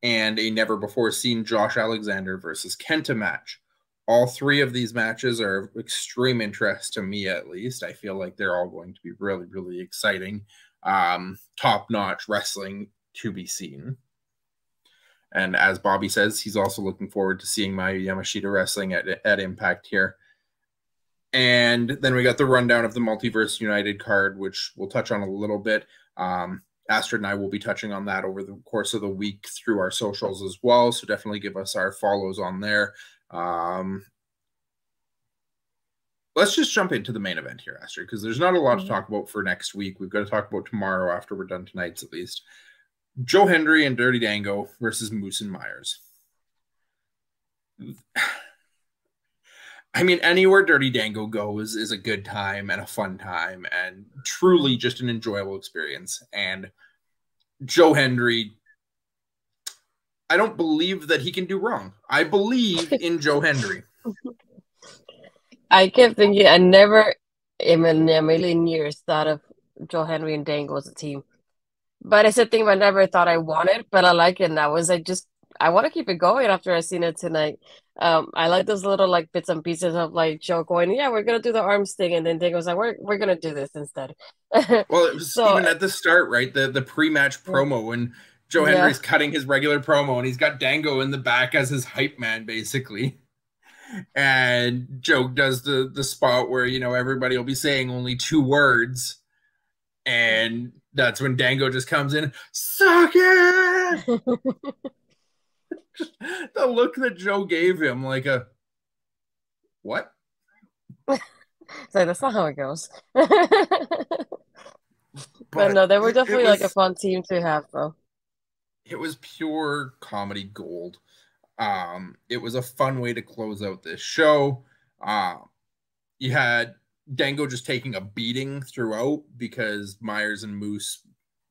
and a never before seen Josh Alexander versus Kenta match. All three of these matches are of extreme interest to me, at least. I feel like they're all going to be really, really exciting. Top-notch wrestling to be seen. And as Bobby says, he's also looking forward to seeing Mayu Yamashita wrestling at Impact here. And then we got the rundown of the Multiverse United card, which we'll touch on a little bit. Astrid and I will be touching on that over the course of the week through our socials as well. So definitely give us our follows on there. Let's just jump into the main event here, Astrid, because there's not a lot to talk about for next week. We've got to talk about tomorrow after we're done tonight's at least. Joe Hendry and Dirty Dango versus Moose and Myers. I mean, anywhere Dirty Dango goes is a good time and a fun time and truly just an enjoyable experience. And Joe Hendry, I don't believe that he can do wrong. I believe in Joe Hendry. I kept thinking, I never in a million years thought of Joe Hendry and Dango as a team. But it's a thing I never thought I wanted, but I like it now. I want to keep it going after I seen it tonight. I like those little like bits and pieces of like Joe going, yeah, we're gonna do the arms thing, and then Dango's like, we're gonna do this instead. Well, it was even at the start, right? The pre-match promo when Joe Hendry's cutting his regular promo, and he's got Dango in the back as his hype man, basically. And Joe does the spot where everybody will be saying only 2 words, and that's when Dango just comes in, suck it. The look that Joe gave him, like a what? So that's not how it goes. But no, they were definitely like a fun team to have, though. It was pure comedy gold. It was a fun way to close out this show. You had Dango just taking a beating throughout because Myers and Moose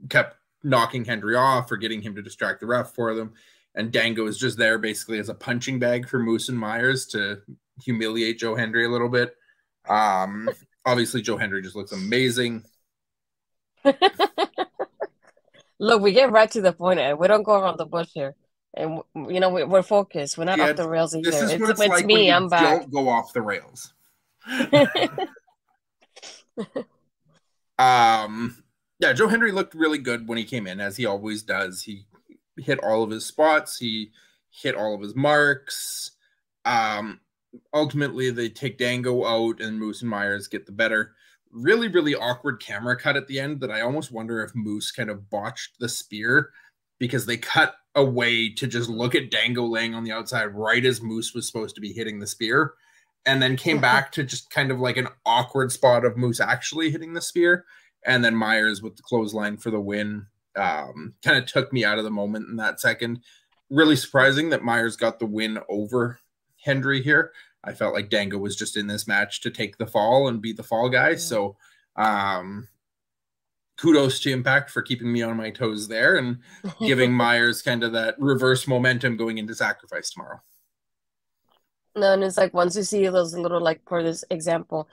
kept knocking Hendry off or getting him to distract the ref for them. And Dango is just there basically as a punching bag for Moose and Myers to humiliate Joe Hendry a little bit. Obviously, Joe Hendry just looks amazing. Look, we get right to the point, and we don't go around the bush here. And, we're focused. We're not off the rails either. This is what it's like me. I'm back. Don't go off the rails. Yeah, Joe Hendry looked really good when he came in, as he always does. He hit all of his spots. He hit all of his marks. Ultimately, they take Dango out, and Moose and Myers get the better. really, really awkward camera cut at the end that I almost wonder if Moose kind of botched the spear because they cut away to just look at Dango laying on the outside right as Moose was supposed to be hitting the spear, and then came back to just kind of like an awkward spot of Moose actually hitting the spear, and then Myers with the clothesline for the win. Kind of took me out of the moment in that second. Really surprising that Myers got the win over Hendry here. I felt like Dango was just in this match to take the fall and be the fall guy. So kudos to Impact for keeping me on my toes there and giving Myers kind of that reverse momentum going into Sacrifice tomorrow. No, and it's like once you see those little, like for this example,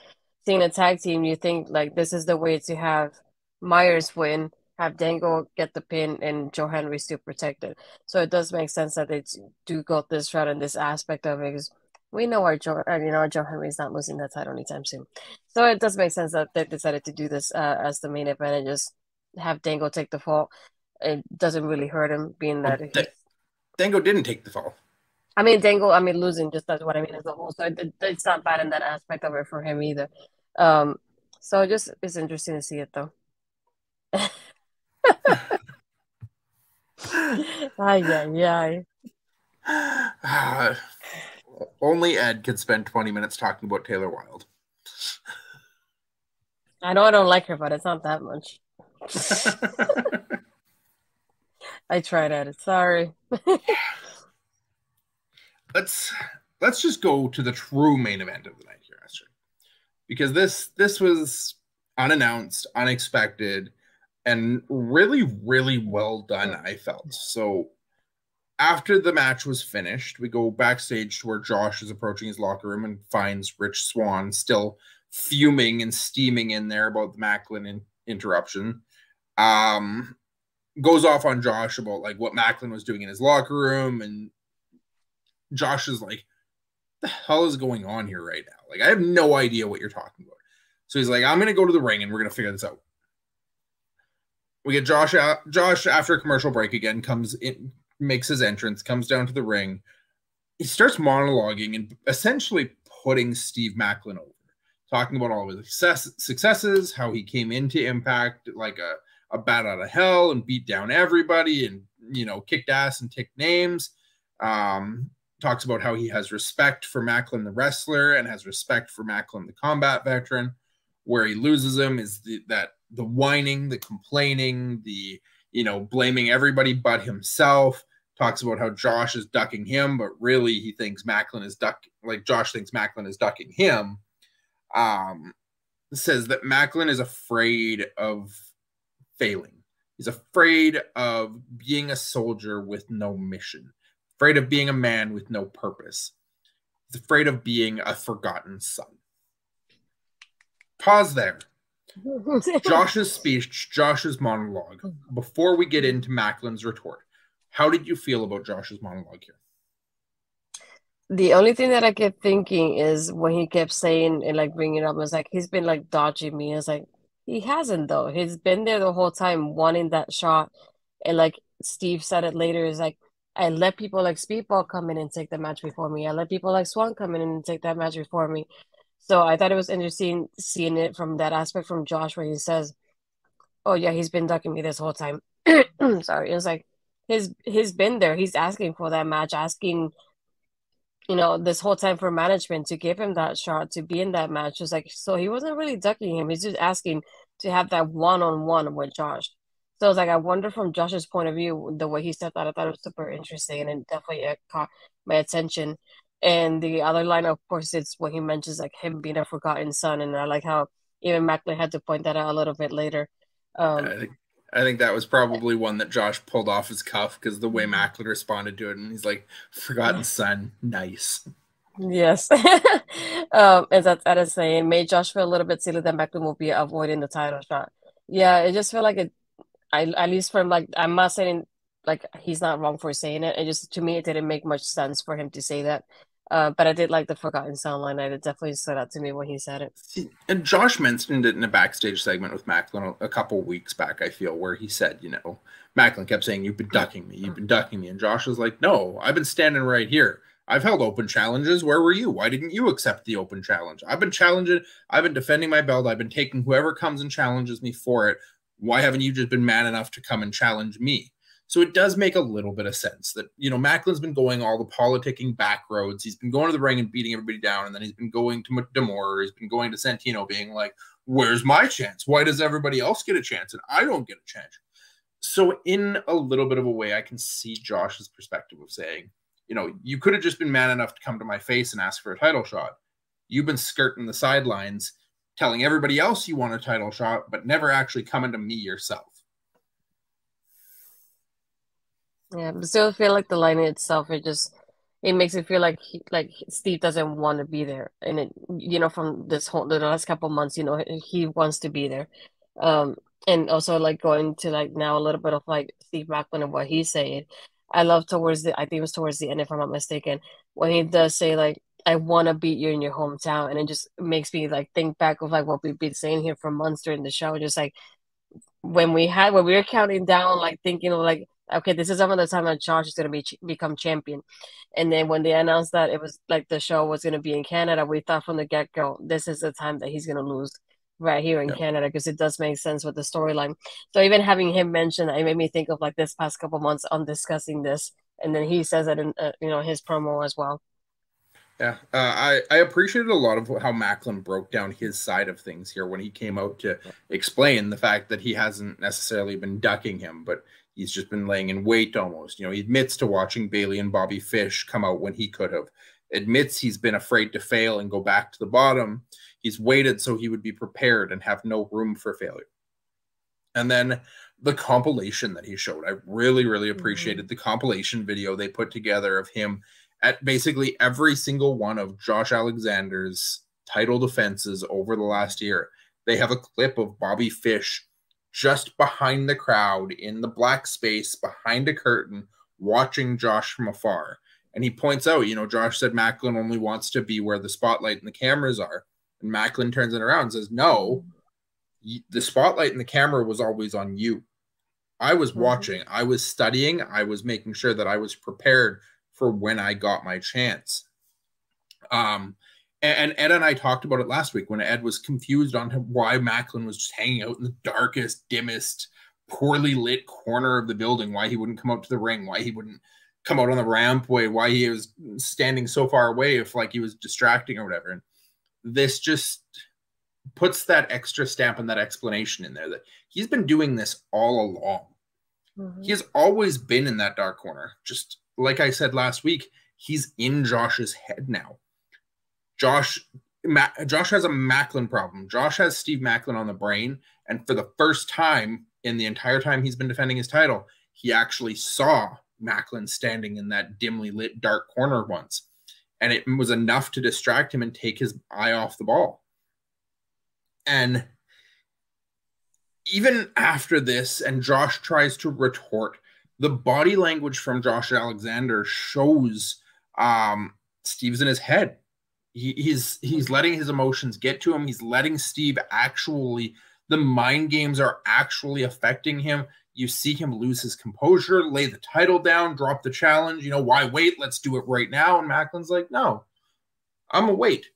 seeing a tag team, you think like this is the way to have Myers win, have Dango get the pin, and Joe Hendry still protected. So it does make sense that they do go this route and this aspect of it, because we know our Joe Henry's not losing that title anytime soon. So it does make sense that they decided to do this as the main event and just have Dango take the fall. It doesn't really hurt him, being that Dango didn't take the fall. I mean, Dango, losing, just that's what I mean as a whole. So it's not bad in that aspect of it for him either. So it's interesting to see it, though. Ay. Only Ed could spend 20 minutes talking about Taylor Wilde. I know I don't like her, but it's not that much. I tried at it. Sorry. Let's just go to the true main event of the night here, Astrid, because this was unannounced, unexpected, and really, really well done. I felt so. After the match was finished, we go backstage to where Josh is approaching his locker room and finds Rich Swann still fuming and steaming in there about the Macklin interruption. Goes off on Josh about like what Macklin was doing in his locker room, and Josh is like, "What the hell is going on here right now? Like, I have no idea what you're talking about." So he's like, "I'm going to go to the ring and we're going to figure this out." We get Josh out. Josh, after a commercial break again, comes in, makes his entrance, comes down to the ring. He starts monologuing and essentially putting Steve Macklin over, talking about all of his successes, how he came into Impact like a bat out of hell and beat down everybody and, kicked ass and ticked names. Talks about how he has respect for Macklin the wrestler and has respect for Macklin the combat veteran. Where he loses him is the whining, the complaining, the blaming everybody but himself. Talks about how Josh is ducking him, but really he thinks Macklin is Josh thinks Macklin is ducking him. Says that Macklin is afraid of failing. He's afraid of being a soldier with no mission. Afraid of being a man with no purpose. He's afraid of being a forgotten son. Pause there. Josh's speech, Josh's monologue. Before we get into Macklin's retort, how did you feel about Josh's monologue here? The only thing that I kept thinking is when he kept saying and like bringing it up, was like he's been like dodging me. It's like he hasn't though. He's been there the whole time wanting that shot, and like Steve said it later, is like, I let people like Speedball come in and take the match before me. I let people like Swan come in and take that match before me. So I thought it was interesting seeing it from that aspect from Josh, where he says, "Oh yeah, he's been ducking me this whole time." Sorry, it's like he's been there. He's asking for that match, asking, this whole time for management to give him that shot to be in that match. It's like, so he wasn't really ducking him. He's just asking to have that one-on-one with Josh. So it's like, I wonder from Josh's point of view, the way he said that, I thought it was super interesting, and it definitely caught my attention. And the other line, of course, it's when he mentions like him being a forgotten son, and I like how even Macklin had to point that out a little bit later. I think that was probably one that Josh pulled off his cuff, because the way Macklin responded to it, and he's like, "Forgotten son, nice." Yes. As that is saying, made Josh feel a little bit silly that Macklin will be avoiding the title shot. Yeah, it just felt like at least from like, I'm not saying like he's not wrong for saying it. It just, to me, it didn't make much sense for him to say that. But I did like the forgotten sound line. It definitely stood out to me when he said it. And Josh mentioned it in a backstage segment with Macklin a couple weeks back, I feel, where he said, Macklin kept saying, "You've been ducking me, you've been ducking me." And Josh was like, "No, I've been standing right here. I've held open challenges. Where were you? Why didn't you accept the open challenge? I've been challenging. I've been defending my belt. I've been taking whoever comes and challenges me for it. Why haven't you just been man enough to come and challenge me? So it does make a little bit of sense that, Macklin's been going all the politicking back roads. He's been going to the ring and beating everybody down. And then he's been going to Demore. He's been going to Santino being like, where's my chance? Why does everybody else get a chance and I don't get a chance? So in a little bit of a way, I can see Josh's perspective of saying, you could have just been man enough to come to my face and ask for a title shot. You've been skirting the sidelines, telling everybody else you want a title shot, but never actually coming to me yourself. Yeah, but still feel like the line itself, it makes it feel like Steve doesn't want to be there. And from the last couple months, he wants to be there. And also like going to like now a little bit of like Steve Macklin and what he's saying. I love I think it was towards the end, if I'm not mistaken, when he does say like, I want to beat you in your hometown. And it just makes me like think back of like what we've been saying here for months during the show. Just like when we were counting down, like thinking of like, okay, this is another time that Josh is going to become champion. And then when they announced that it was like the show was going to be in Canada, we thought from the get-go, this is the time that he's going to lose right here in Canada, because it does make sense with the storyline. So even having him mention that, it made me think of like this past couple months on discussing this. And then he says it in his promo as well. Yeah, I appreciated a lot of how Macklin broke down his side of things here when he came out to explain the fact that he hasn't necessarily been ducking him, but he's just been laying in wait almost. He admits to watching Bayley and Bobby Fish come out when he could have. Admits he's been afraid to fail and go back to the bottom. He's waited so he would be prepared and have no room for failure. And then the compilation that he showed, I really, really appreciated the compilation video they put together of him at basically every single one of Josh Alexander's title defenses over the last year. They have a clip of Bobby Fish just behind the crowd in the black space behind a curtain watching Josh from afar. And he points out, Josh said Macklin only wants to be where the spotlight and the cameras are. And Macklin turns it around and says, no, the spotlight and the camera was always on you. I was watching, I was studying, I was making sure that I was prepared for when I got my chance. And Ed and I talked about it last week when Ed was confused on why Macklin was just hanging out in the darkest, dimmest, poorly lit corner of the building, why he wouldn't come out to the ring, why he wouldn't come out on the rampway, why he was standing so far away if like he was distracting or whatever. And this just puts that extra stamp and that explanation in there that he's been doing this all along. He has always been in that dark corner. Just like I said last week, he's in Josh's head now. Josh has a Macklin problem. Josh has Steve Macklin on the brain. And for the first time in the entire time he's been defending his title, he actually saw Macklin standing in that dimly lit dark corner once. And it was enough to distract him and take his eye off the ball. And even after this, and Josh tries to retort, the body language from Josh Alexander shows Steve's in his head. He's letting his emotions get to him. He's letting Steve the mind games are actually affecting him. You see him lose his composure, lay the title down, drop the challenge. Why wait? Let's do it right now. And Macklin's like, no, I'm going to wait.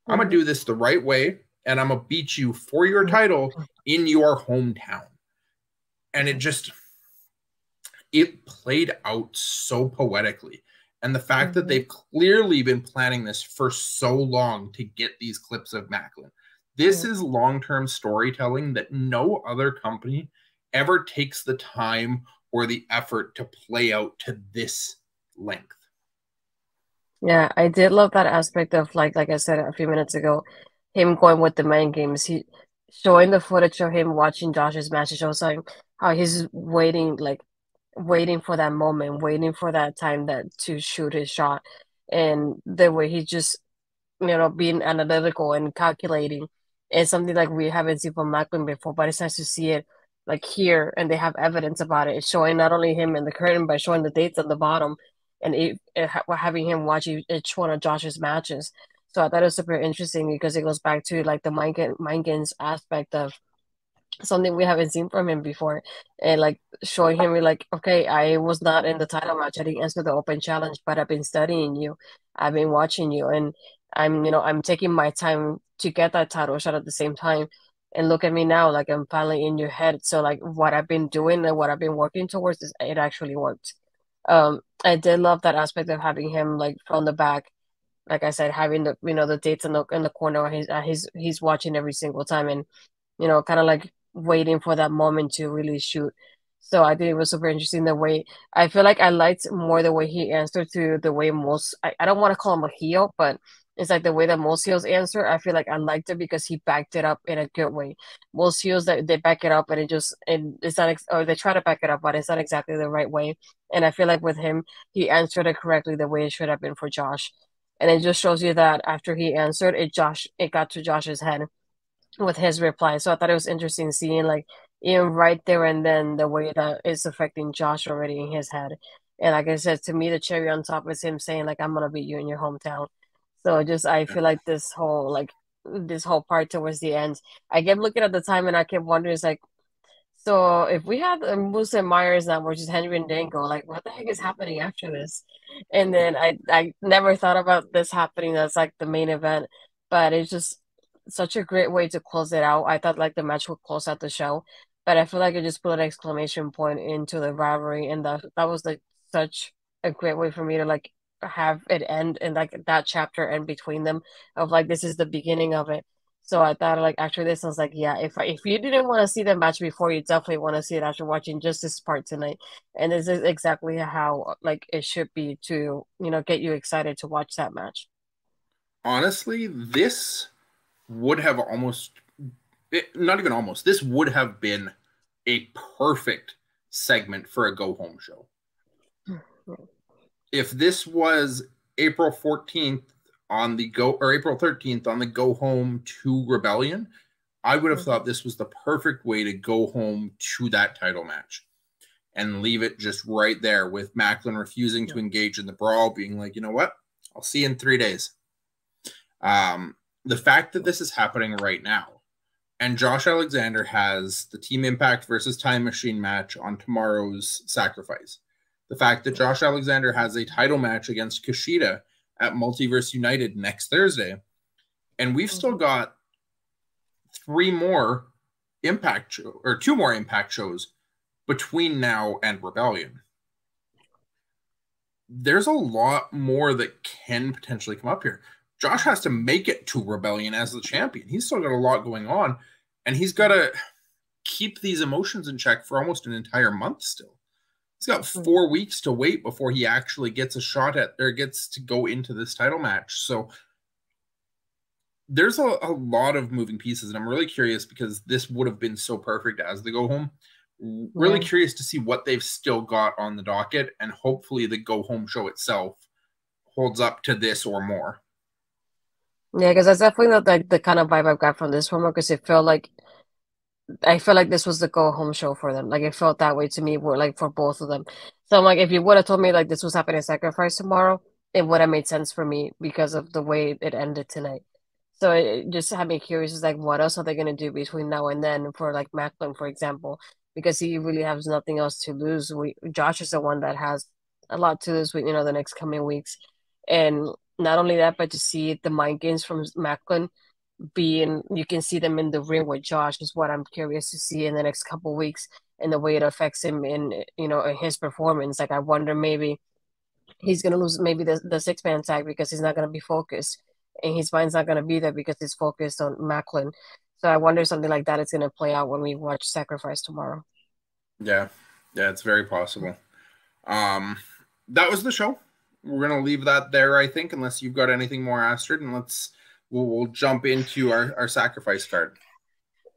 I'm going to do this the right way, and I'm going to beat you for your title in your hometown. And it played out so poetically. And the fact that they've clearly been planning this for so long to get these clips of Macklin. This is long-term storytelling that no other company ever takes the time or the effort to play out to this length. Yeah, I did love that aspect of like I said a few minutes ago, him going with the mind games. He showing the footage of him watching Josh's match. It shows like how he's waiting for that moment, waiting for that time to shoot his shot. And the way he just, being analytical and calculating is something like we haven't seen from Macklin before, but it's nice to see it like here, and they have evidence about it. It's showing not only him in the curtain, but showing the dates on the bottom, and having him watch each one of Josh's matches. So I thought it was super interesting because it goes back to like the mind games aspect of something we haven't seen from him before, and like showing him like, okay, I was not in the title match, I didn't answer the open challenge, but I've been studying you, I've been watching you, and I'm taking my time to get that title shot at the same time. And look at me now, like I'm finally in your head. So like what I've been doing and what I've been working towards is it actually worked. I did love that aspect of having him like from the back, like I said, having the the dates in the corner. He's watching every single time, and kind of like waiting for that moment to really shoot. So I think it was super interesting the way I feel like I liked more the way he answered to the way most I don't want to call him a heel, but it's like the way that most heels answer. I feel like I liked it because he backed it up in a good way. Most heels that they back it up and it's not or they try to back it up, but it's not exactly the right way. And I feel like with him, he answered it correctly the way it should have been for Josh. And it just shows you that after he answered it got to Josh's head with his reply. So I thought it was interesting seeing like even right there and then the way that it's affecting Josh already in his head. And like I said, to me, the cherry on top is him saying like, "I'm gonna beat you in your hometown." So just I feel like this whole part towards the end, I kept looking at the time and I kept wondering, it's like, so if we have Moose and Myers now, which is Henry and Dango, like what the heck is happening after this? And then I never thought about this happening as like the main event, but it's just such a great way to close it out. I thought like the match would close out the show, but I feel like it just put an exclamation point into the rivalry, and that was like such a great way for me to like have it end and like that chapter end between them of like this is the beginning of it. So I thought, like, after this, I was like, yeah, if you didn't want to see the match before, you definitely want to see it after watching just this part tonight. And this is exactly how like it should be to get you excited to watch that match. Honestly, this would have not even almost, this would have been a perfect segment for a go home show. If this was April 14th on the go, or April 13th on the go home to Rebellion, I would have thought this was the perfect way to go home to that title match and leave it just right there with Macklin refusing to engage in the brawl, being like, you know what, I'll see you in 3 days. The fact that this is happening right now, and Josh Alexander has the Team Impact versus Time Machine match on tomorrow's Sacrifice. The fact that Josh Alexander has a title match against Kushida at Multiverse United next Thursday. And we've still got 2 more Impact shows between now and Rebellion. There's a lot more that can potentially come up here. Josh has to make it to Rebellion as the champion. He's still got a lot going on, and he's got to keep these emotions in check for almost an entire month still. He's got 4 weeks to wait before he actually gets a shot at or gets to go into this title match. So there's a lot of moving pieces, and I'm really curious because this would have been so perfect as the go home. Really curious to see what they've still got on the docket, and hopefully the go home show itself holds up to this or more. Yeah, because that's definitely not like the kind of vibe I got from this one because I feel like this was the go home show for them. Like it felt that way to me, like for both of them. So I'm like, if you would have told me like this was happening at Sacrifice tomorrow, it would have made sense for me because of the way it ended tonight. So it just had me curious, is like, what else are they gonna do between now and then for like Macklin, for example, because he really has nothing else to lose. Josh is the one that has a lot to lose with the next coming weeks, and not only that, but to see the mind games from Macklin being you can see them in the ring with Josh is what I'm curious to see in the next couple weeks and the way it affects him in his performance. Like I wonder maybe he's gonna lose maybe the 6-man tag because he's not gonna be focused and his mind's not gonna be there because he's focused on Macklin. So I wonder something like that is gonna play out when we watch Sacrifice tomorrow. Yeah, it's very possible. That was the show. We're gonna leave that there, I think, unless you've got anything more, Astrid, and we'll jump into our Sacrifice card.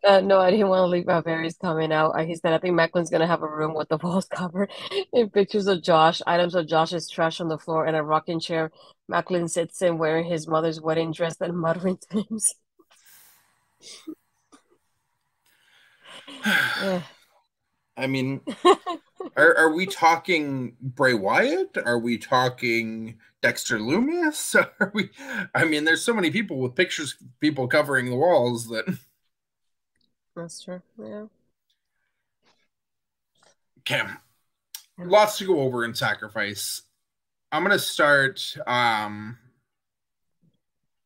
No, I didn't want to leave out Barry's coming out. He said, I think Macklin's going to have a room with the walls covered in pictures of Josh, items of Josh's trash on the floor, and a rocking chair. Macklin sits in wearing his mother's wedding dress and muttering names. I mean, are we talking Bray Wyatt? Are we talking Dexter Lumis? Are we? I mean, there's so many people with pictures, people covering the walls that. That's true. Yeah. Okay. Lots to go over in Sacrifice. I'm gonna start. I'm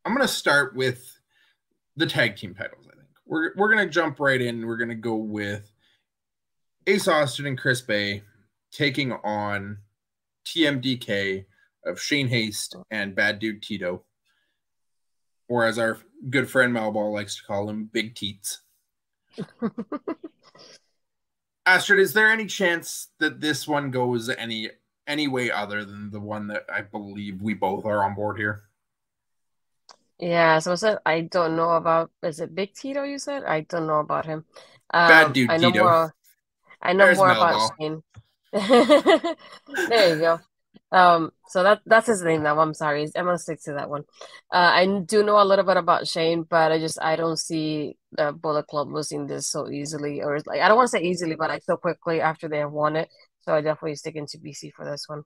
gonna start with the tag team titles. I think we're gonna jump right in. We're gonna go with Ace Austin and Chris Bay taking on TMDK of Shane Haste and Bad Dude Tito, or as our good friend Malball likes to call him, Big Teats. Astrid, is there any chance that this one goes any way other than the one that I believe we both are on board here? Yeah, so I said I don't know about, is it Big Tito you said? I don't know about him. Bad Dude I know Tito. There's more about Malball. Shane. There you go. So that's his name now. I'm sorry. I'm gonna stick to that one. I do know a little bit about Shane, but I don't see the Bullet Club losing this so easily, or like I don't want to say easily, but like so quickly after they have won it. So I definitely stick into BC for this one.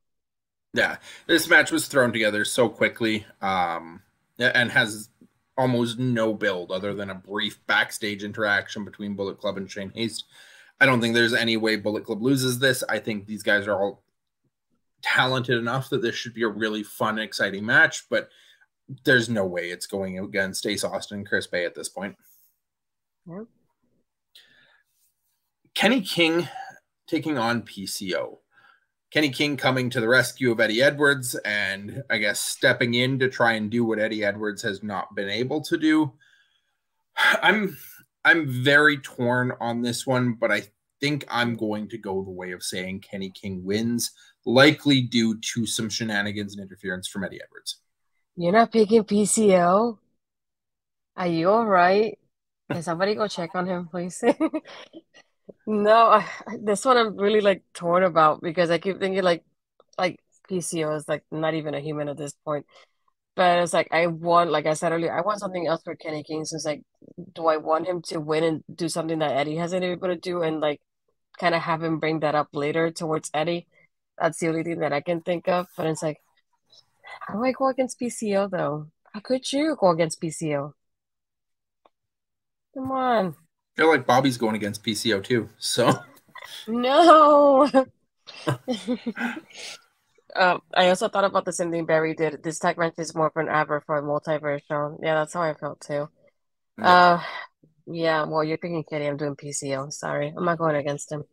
Yeah, this match was thrown together so quickly, and has almost no build other than a brief backstage interaction between Bullet Club and Shane Haste. I don't think there's any way Bullet Club loses this. I think these guys are all talented enough that this should be a really fun, exciting match, but there's no way it's going against Ace Austin and Chris Bay at this point. Yeah. Kenny King taking on PCO. Kenny King coming to the rescue of Eddie Edwards and I guess stepping in to try and do what Eddie Edwards has not been able to do. I'm very torn on this one, but I think I'm going to go the way of saying Kenny King wins, likely due to some shenanigans and interference from Eddie Edwards. You're not picking PCO? Are you all right? Can somebody go check on him, please? No, this one I'm really like torn about because I keep thinking like PCO is like not even a human at this point. But it's like I want, like I said earlier, I want something else for Kenny King. So it's like, do I want him to win and do something that Eddie hasn't been able to do and like kind of have him bring that up later towards Eddie? That's the only thing that I can think of. But it's like, how do I go against PCO though? How could you go against PCO? Come on. I feel like Bobby's going against PCO too, so No. I also thought about the same thing Barry did. This tag match is more of an advert for a multiverse show. Yeah, that's how I felt too. yeah. Yeah, well, you're picking Kitty. I'm doing PCO. Sorry. I'm not going against him.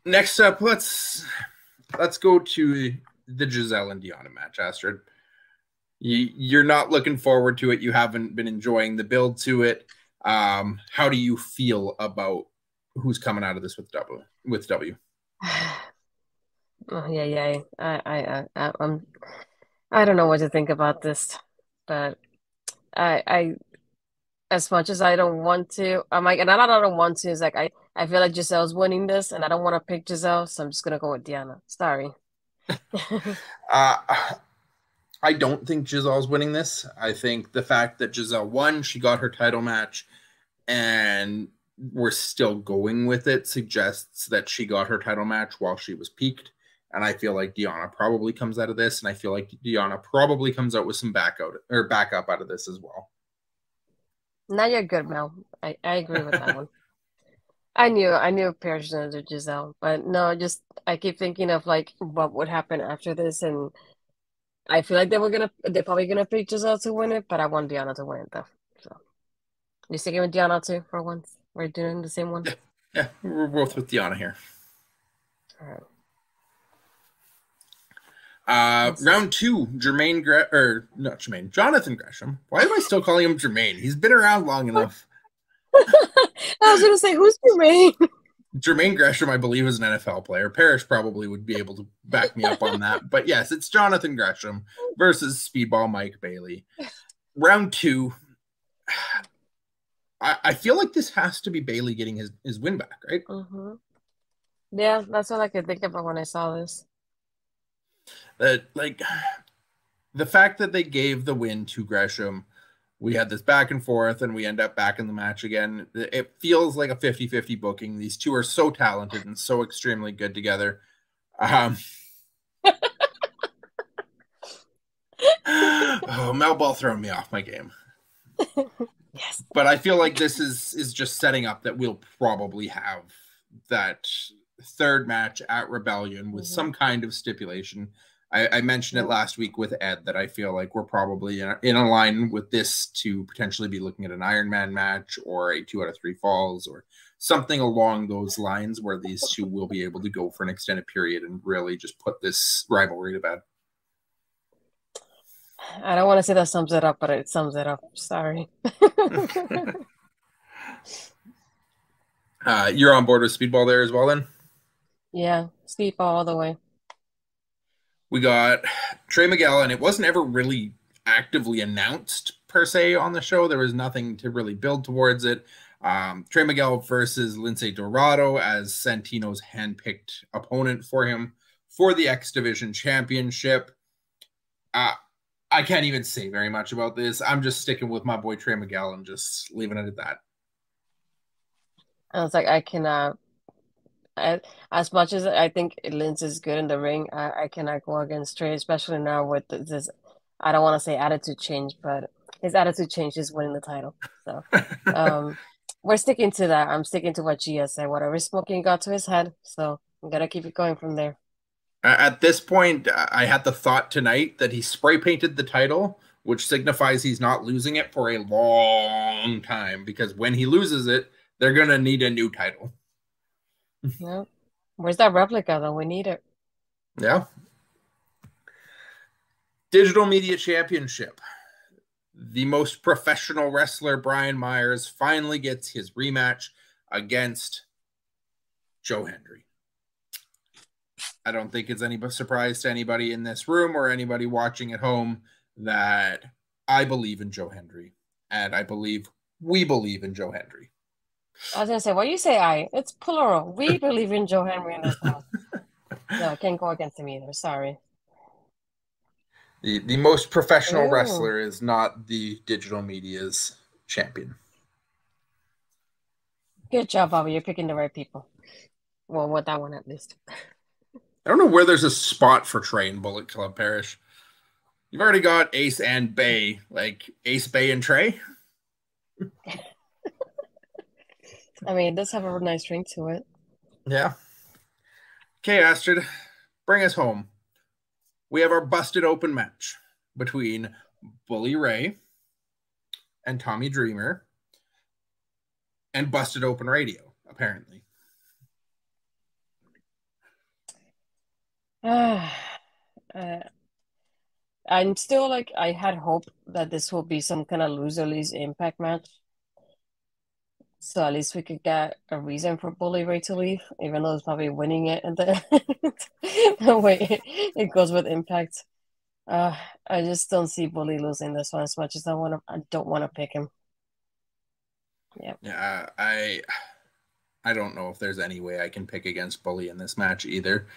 Next up, let's go to the Gisele and Deonna match, Astrid. You're not looking forward to it. You haven't been enjoying the build to it. How do you feel about who's coming out of this with W? Oh, yeah. I don't know what to think about this, but I as much as I don't want to, I'm like, and I don't want to. It's like I feel like Gisele's winning this, and I don't want to pick Gisele, so I'm just gonna go with Deonna. Sorry. I don't think Gisele's winning this. I think the fact that Gisele won, she got her title match, and we're still going with it suggests that she got her title match while she was peaked. And I feel like Deonna probably comes out of this, and I feel like Deonna probably comes out with some backup out of this as well. Now you're good, Mel. I agree with that one. I knew Paris was gonna do Gisele, but no, just I keep thinking of like what would happen after this, and I feel like they're probably gonna pick Gisele to win it, but I want Deonna to win it though. So you sticking with Deonna too for once? We're doing the same one. Yeah, we're both with Deonna here. All right. Round two, Jonathan Gresham. Why am I still calling him Jermaine? He's been around long enough. I was gonna say, who's Jermaine? Jermaine Gresham, I believe, is an NFL player. Parrish probably would be able to back me up on that. But yes, it's Jonathan Gresham versus Speedball Mike Bailey. Round two. I feel like this has to be Bailey getting his win back, right? Mm-hmm. Yeah, that's what I could think about when I saw this. Like the fact that they gave the win to Gresham, we had this back and forth and we end up back in the match again. It feels like a 50-50 booking. These two are so talented and so extremely good together. Oh, Mel Ball throwing me off my game. Yes. But I feel like this is just setting up that we'll probably have that third match at Rebellion with some kind of stipulation. I mentioned it last week with Ed that I feel like we're probably in a line with this to potentially be looking at an Iron Man match or a 2 out of 3 falls or something along those lines where these two will be able to go for an extended period and really just put this rivalry to bed. I don't want to say that sums it up, but it sums it up. Sorry. You're on board with Speedball there as well, then? Yeah, Speedball all the way. We got Trey Miguel, and it wasn't ever really actively announced per se on the show. There was nothing to really build towards it. Trey Miguel versus Lince Dorado as Santino's handpicked opponent for him for the X Division Championship. I can't even say very much about this. I'm just sticking with my boy Trey Miguel and just leaving it at that. I was like, I cannot. As much as I think Lince is good in the ring, I cannot go against Trey, especially now with this. I don't want to say attitude change, but his attitude change is winning the title. So, we're sticking to that. I'm sticking to what Gia said. Whatever smoking got to his head, so I'm gonna keep it going from there. At this point, I had the thought tonight that he spray painted the title, which signifies he's not losing it for a long time, because when he loses it, they're going to need a new title. Yeah. Where's that replica, though? We need it. Yeah. Digital Media Championship. The most professional wrestler, Brian Myers, finally gets his rematch against Joe Hendry. I don't think it's any surprise to anybody in this room or anybody watching at home that I believe in Joe Hendry, and I believe we believe in Joe Hendry. I was gonna say, what do you say? It's plural. We believe in Joe Hendry in this house. No, I can't go against him either. Sorry. The most professional wrestler is not the digital media's champion. Good job, Bobby. You're picking the right people. Well, with that one at least. I don't know where there's a spot for Trey in Bullet Club Parish. You've already got Ace and Bay, like Ace, Bay, and Trey. I mean, it does have a nice ring to it. Yeah. Okay, Astrid, bring us home. We have our busted open match between Bully Ray and Tommy Dreamer and Busted Open Radio, apparently. I'm still like, I had hope that this will be some kind of loser-leaves Impact match. So at least we could get a reason for Bully Ray to leave, even though it's probably winning it. And the way it goes with Impact. I just don't see Bully losing this one as much as I don't want to pick him. Yeah. Yeah, I don't know if there's any way I can pick against Bully in this match either.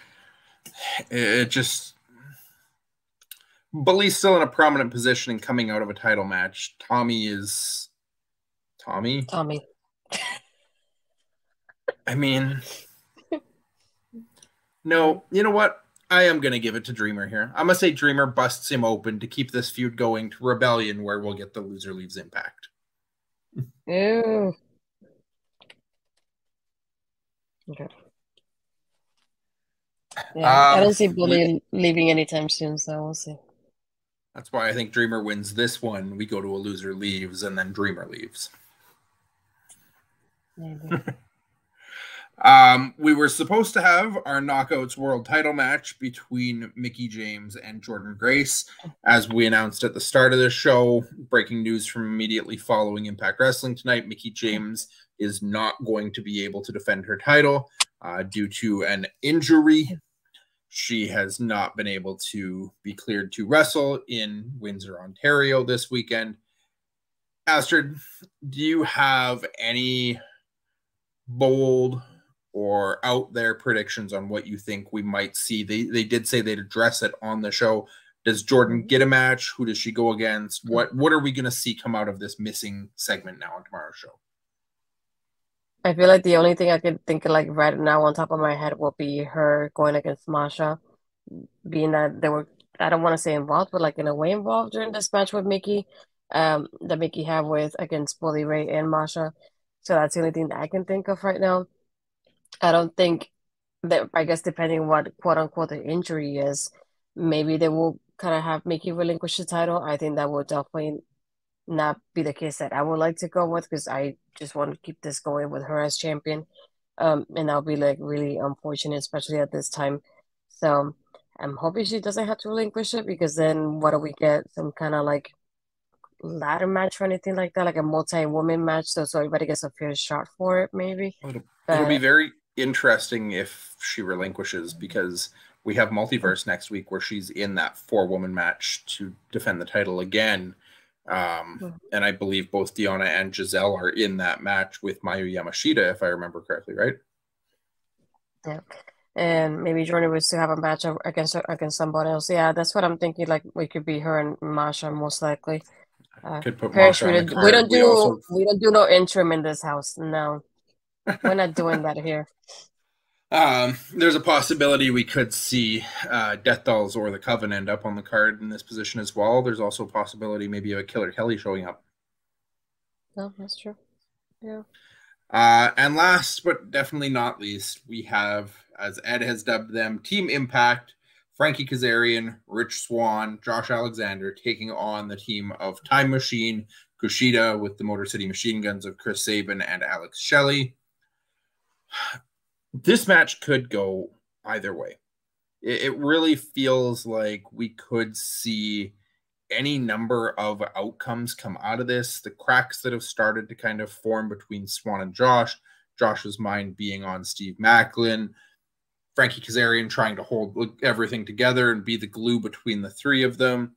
It just Bully's still in a prominent position and coming out of a title match. Tommy. I mean, no, you know what? I am going to give it to Dreamer here. I'm going to say Dreamer busts him open to keep this feud going to Rebellion, where we'll get the loser leaves Impact. Ew. Okay. Yeah, I don't see Bully leaving anytime soon, so we'll see. That's why I think Dreamer wins this one. We go to a loser leaves, and then Dreamer leaves. Maybe. We were supposed to have our Knockouts World title match between Mickie James and Jordynne Grace. As we announced at the start of the show, breaking news from immediately following Impact Wrestling tonight, Mickie James is not going to be able to defend her title due to an injury. She has not been able to be cleared to wrestle in Windsor, Ontario this weekend. Astrid, do you have any bold or out there predictions on what you think we might see? They did say they'd address it on the show. Does Jordynne get a match? Who does she go against? What are we going to see come out of this missing segment now on tomorrow's show? I feel like the only thing I could think of like right now on top of my head will be her going against Masha, being that they were I don't want to say involved, but like in a way involved during this match with Mickie, that Mickie had with against Bully Ray and Masha. So that's the only thing that I can think of right now. I don't think that, I guess depending on what quote unquote the injury is, maybe they will kind of have Mickie relinquish the title. I think that will definitely not be the case that I would like to go with because I just want to keep this going with her as champion. And that'll be like really unfortunate, especially at this time. So I'm hoping she doesn't have to relinquish it because then what do we get? Some kind of like ladder match or anything like that, like a multi-woman match, so everybody gets a fair shot for it, maybe. It'll be But very interesting if she relinquishes because we have Multiverse next week where she's in that 4-woman match to defend the title again. And I believe both Deonna and Gisele are in that match with Mayu Yamashita, if I remember correctly, right? yeah, and maybe Jordan was to have a match against somebody else. Yeah, that's what I'm thinking. Like we could be her and Masha most likely. Could put Parish, Masha on the card. we don't do no interim in this house. No, we're not doing that here. There's a possibility we could see Death Dolls or the Covenant up on the card in this position as well. There's also a possibility maybe of a Killer Kelly showing up. No, that's true. Yeah. And last but definitely not least, we have, as Ed has dubbed them, Team Impact, Frankie Kazarian, Rich Swann, Josh Alexander taking on the team of Time Machine, Kushida with the Motor City Machine Guns of Chris Sabin and Alex Shelley. This match could go either way. It really feels like we could see any number of outcomes come out of this. The cracks that have started to kind of form between Swann and Josh, Josh's mind being on Steve Macklin, Frankie Kazarian trying to hold everything together and be the glue between the three of them.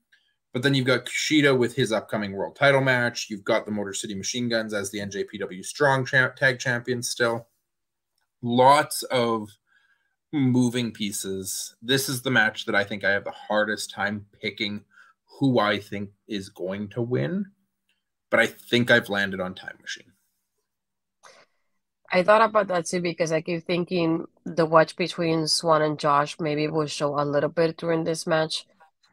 But then you've got Kushida with his upcoming world title match. You've got the Motor City Machine Guns as the NJPW Strong Tag Champions still. Lots of moving pieces. This is the match that I think I have the hardest time picking who I think is going to win. But I think I've landed on Time Machine. I thought about that too because I keep thinking the watch between Swann and Josh maybe will show a little bit during this match.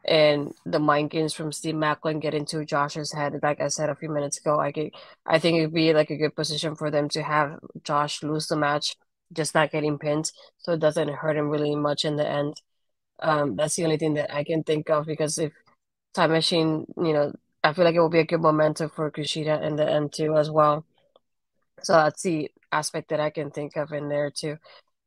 And the mind games from Steve Macklin get into Josh's head, like I said a few minutes ago. I think it'd be like a good position for them to have Josh lose the match, just not getting pinned, so it doesn't hurt him really much in the end. That's the only thing that I can think of because if Time Machine, I feel like it will be a good momentum for Kushida in the end too as well. So that's the aspect that I can think of in there too,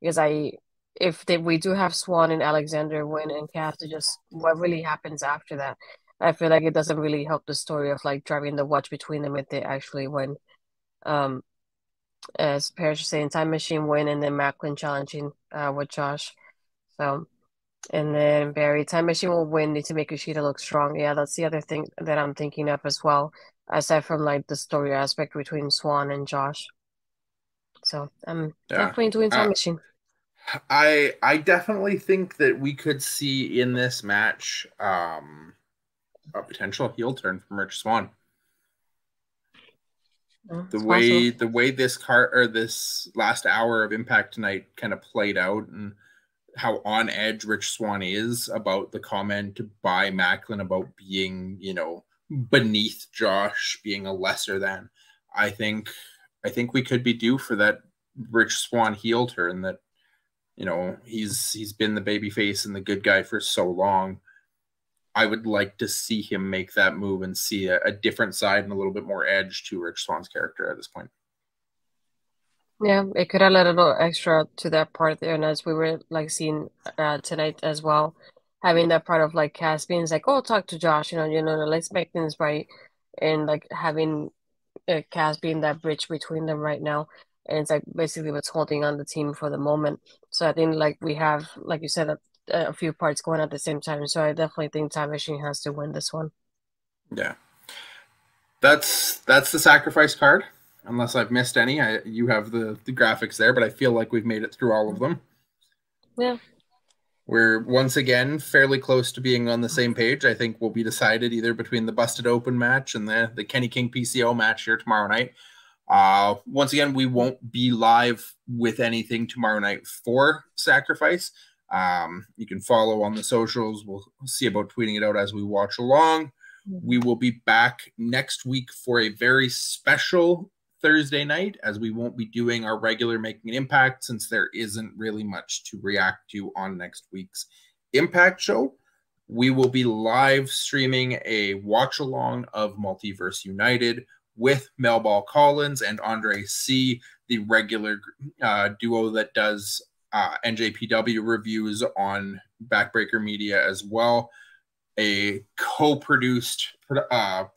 because we do have Swann and Alexander win and Cass to just what really happens after that. I feel like it doesn't really help the story of like driving the watch between them if they actually win. Um, as Parrish is saying, Time Machine win and then Macklin challenging with Josh. So and then Barry, Time Machine will win to make Kushida look strong. Yeah, that's the other thing that I'm thinking of as well, aside from like the story aspect between Swann and Josh. So I'm definitely doing Time Machine. I definitely think that we could see in this match a potential heel turn from Rich Swann. The way this last hour of Impact tonight kind of played out and how on edge Rich Swann is about the comment by Macklin about being, beneath Josh, being a lesser than. I think we could be due for that Rich Swann heel turn that, he's been the babyface and the good guy for so long. I would like to see him make that move and see a different side and a little bit more edge to Rich Swann's character at this point. Yeah, it could add a little extra to that part there, and as we were like seeing tonight as well, having that part of like Cass being like, "Oh, talk to Josh," let's make things right, and like having Cass being that bridge between them right now, and it's like basically what's holding on the team for the moment. So I think like we have, like you said, a few parts going at the same time. So I definitely think Time Machine has to win this one. Yeah, that's the sacrifice card. Unless I've missed any, you have the graphics there, but I feel like we've made it through all of them. Yeah. We're once again fairly close to being on the same page. I think we'll be decided either between the Busted Open match and the Kenny King PCO match here tomorrow night. Once again, we won't be live with anything tomorrow night for Sacrifice. You can follow on the socials. We'll see about tweeting it out as we watch along. We will be back next week for a very special Thursday night, as we won't be doing our regular Making an Impact since there isn't really much to react to on next week's Impact show. We will be live streaming a watch along of Multiverse United with Melball Collins and Andre C., the regular duo that does NJPW reviews on Backbreaker Media as well. A co-produced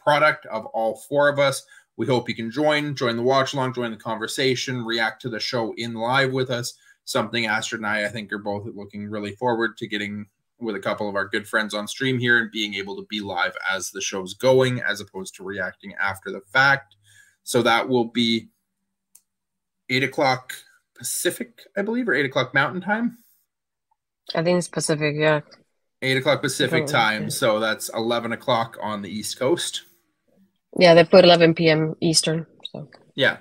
product of all four of us. We hope you can join the watch along, join the conversation, react to the show in live with us. Something Astrid and I think, are both looking really forward to, getting with a couple of our good friends on stream here and being able to be live as the show's going, as opposed to reacting after the fact. So that will be 8 o'clock Pacific, I believe, or 8 o'clock Mountain Time. I think it's Pacific, yeah. 8 o'clock Pacific time, so that's 11 o'clock on the East Coast. Yeah, they put 11 p.m. Eastern. So yeah.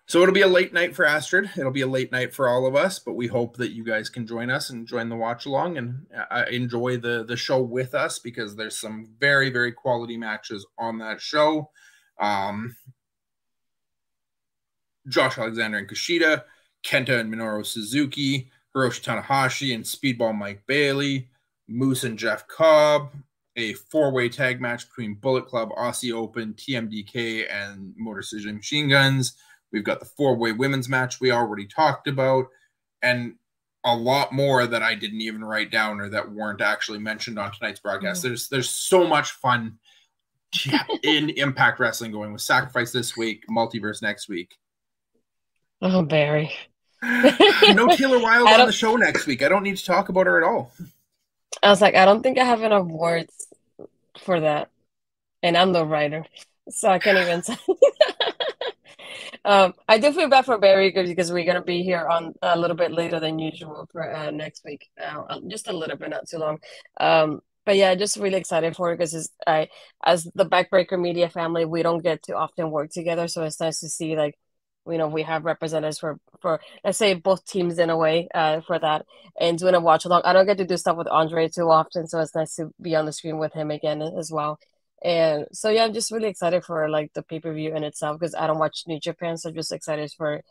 So it'll be a late night for Astrid. It'll be a late night for all of us, but we hope that you guys can join us and join the watch along and enjoy the show with us, because there's some very, very quality matches on that show. Josh Alexander and Kushida, Kenta and Minoru Suzuki, Hiroshi Tanahashi and Speedball Mike Bailey, Moose and Jeff Cobb, a four-way tag match between Bullet Club, Aussie Open, TMDK, and Motor City Machine Guns. We've got the four-way women's match we already talked about, and a lot more that I didn't even write down or that weren't actually mentioned on tonight's broadcast. There's so much fun in Impact Wrestling going, with Sacrifice this week, Multiverse next week. Oh, Barry. No Taylor Wilde on the show next week. I don't need to talk about her at all. I was like, I don't think I have enough words for that. And I'm the writer, so I can't even say. I do feel bad for Barry because we're going to be here on a little bit later than usual for next week. Just a little bit, not too long. But yeah, just really excited for it, because as the Backbreaker Media family, we don't get to often work together. So it's nice to see, like, we have representatives for let's say both teams in a way for that, and doing a watch along. I don't get to do stuff with Andre too often, so it's nice to be on the screen with him again as well. And so yeah, I'm just really excited for like the pay-per-view in itself, because I don't watch New Japan, so I'm just excited for.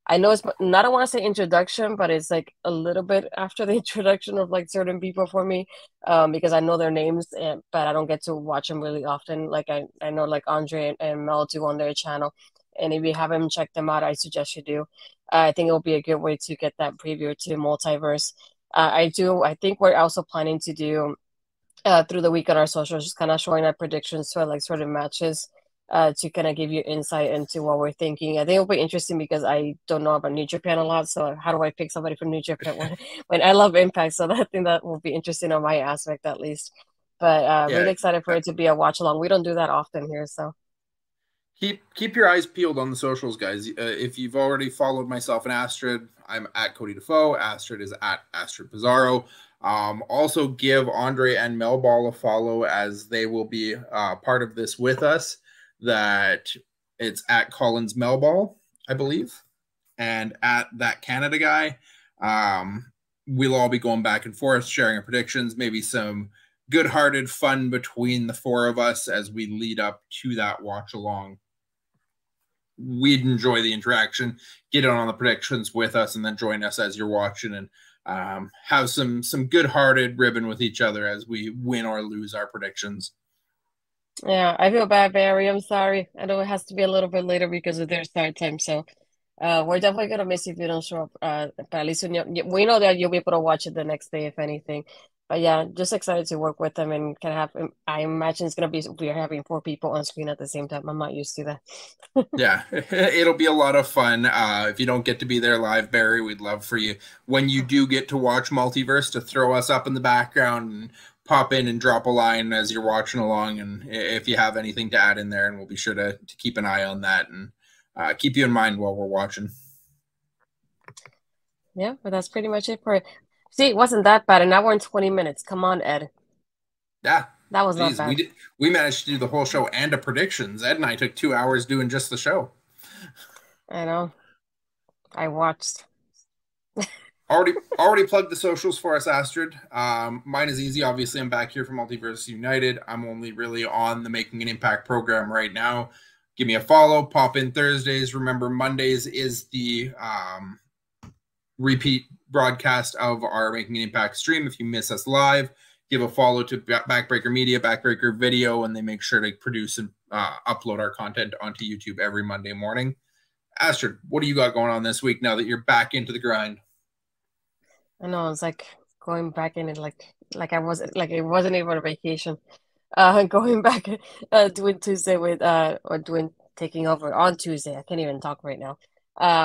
I know it's not, I don't want to say introduction, but it's like a little bit after the introduction of like certain people for me, because I know their names, but I don't get to watch them really often. Like I know like Andre and Mel do on their channel. And if you haven't checked them out, I suggest you do. I think it will be a good way to get that preview to Multiverse. I think we're also planning to do through the week on our socials, just kind of showing our predictions for like sort of matches to kind of give you insight into what we're thinking. I think it'll be interesting, because I don't know about New Japan a lot. So how do I pick somebody from New Japan when I love Impact? So I think that will be interesting on my aspect, at least. But really excited for it to be a watch along. We don't do that often here, so. Keep your eyes peeled on the socials, guys. If you've already followed myself and Astrid, I'm at Cody Defoe. Astrid is at Astrid Pizarro. Also give Andre and Melball a follow, as they will be part of this with us. That it's at Collins Melball, I believe, and at That Canada Guy. We'll all be going back and forth, sharing our predictions, maybe some good-hearted fun between the four of us as we lead up to that watch along. We'd enjoy the interaction, get on the predictions with us, and then join us as you're watching, and have some good-hearted ribbon with each other as we win or lose our predictions. Yeah, I feel bad, Barry. I'm sorry. I know it has to be a little bit later because of their start time. So we're definitely going to miss you if you don't show up. But at least we know that you'll be able to watch it the next day, if anything. But yeah, just excited to work with them, and kind of have. I imagine it's gonna be, we're having 4 people on screen at the same time. I'm not used to that. Yeah, it'll be a lot of fun. If you don't get to be there live, Barry, we'd love for you, when you do get to watch Multiverse, to throw us up in the background and pop in and drop a line as you're watching along. And if you have anything to add in there, and we'll be sure to keep an eye on that and keep you in mind while we're watching. Yeah, but that's pretty much it for it. See, it wasn't that bad. An hour and 20 minutes. Come on, Ed. Yeah. That was not bad. We managed to do the whole show and a predictions. Ed and I took 2 hours doing just the show. I know. I watched. Already plugged the socials for us, Astrid. Mine is easy. Obviously, I'm back here for Multiverse United. I'm only really on the Making an Impact program right now. Give me a follow. Pop in Thursdays. Remember, Mondays is the repeat broadcast of our Making an Impact stream. If you miss us live, give a follow to Backbreaker Media, Backbreaker Video, and they make sure to produce and upload our content onto YouTube every Monday morning. Astrid, what do you got going on this week now that you're back into the grind? I know it's like going back in it like I wasn't like it wasn't even a vacation. Going back doing Tuesday with or doing taking over on Tuesday. I can't even talk right now.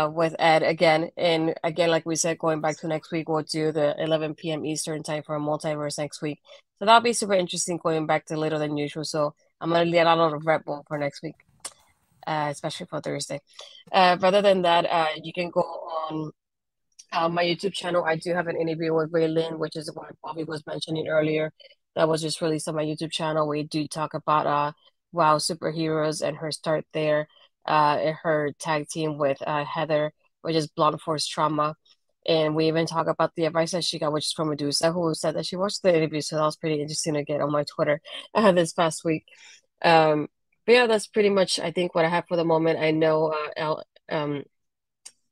With Ed again. And again, like we said, going back to next week, we'll do the 11 p.m. Eastern time for a multiverse next week. So that'll be super interesting going back to later than usual. So I'm gonna get a lot of Red Bull for next week, especially for Thursday. Rather than that, you can go on my YouTube channel. I do have an interview with Raylin, which is what Bobby was mentioning earlier. That was just released on my YouTube channel. We do talk about WoW superheroes and her start there, her tag team with Heather, which is Blunt Force Trauma. And we even talk about the advice that she got, which is from Medusa, who said that she watched the interview. So that was pretty interesting to get on my Twitter this past week. But yeah, that's pretty much, I think, what I have for the moment. I know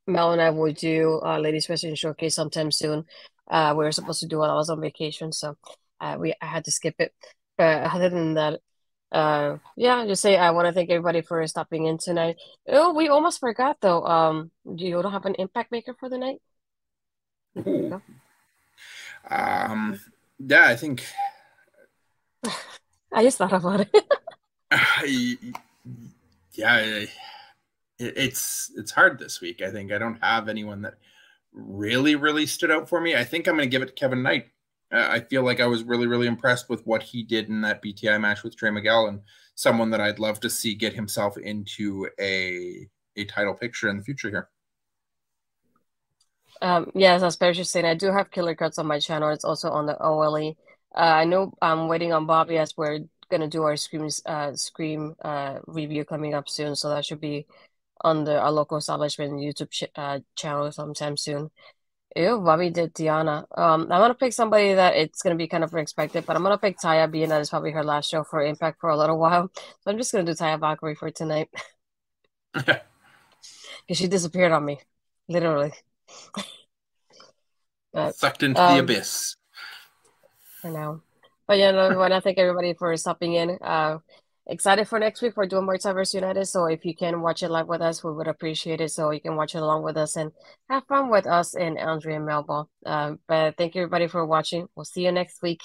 Mel and I will do Ladies Western Showcase sometime soon. We were supposed to do it. I was on vacation, so I had to skip it. But other than that, yeah, just say I want to thank everybody for stopping in tonight. Oh, we almost forgot though. Do you don't have an impact maker for the night? Yeah, I think I just thought about it. Yeah, it's hard this week. I think I don't have anyone that really stood out for me. I think I'm going to give it to Kevin Knight. I feel like I was really impressed with what he did in that BTI match with Trey Miguel, and someone that I'd love to see get himself into a title picture in the future here. Yes, as Perry was saying, I do have Killer Cuts on my channel. It's also on the OLE. I know I'm waiting on Bobby as we're gonna do our Scream review coming up soon, so that should be on our local establishment YouTube channel sometime soon. Ew, Bobby did Deonna. I'm gonna pick somebody that it's gonna be kind of unexpected, but I'm gonna pick Taya, being that it's probably her last show for Impact for a little while. So I'm just gonna do Taya Valkyrie for tonight. Because she disappeared on me, literally. Sucked into the abyss. For now. But yeah, no, I want to thank everybody for stopping in. Excited for next week. We're doing Multiverse United, so if you can watch it live with us, we would appreciate it. So you can watch it along with us and have fun with us and Andre and Melba. But thank you everybody for watching. We'll see you next week.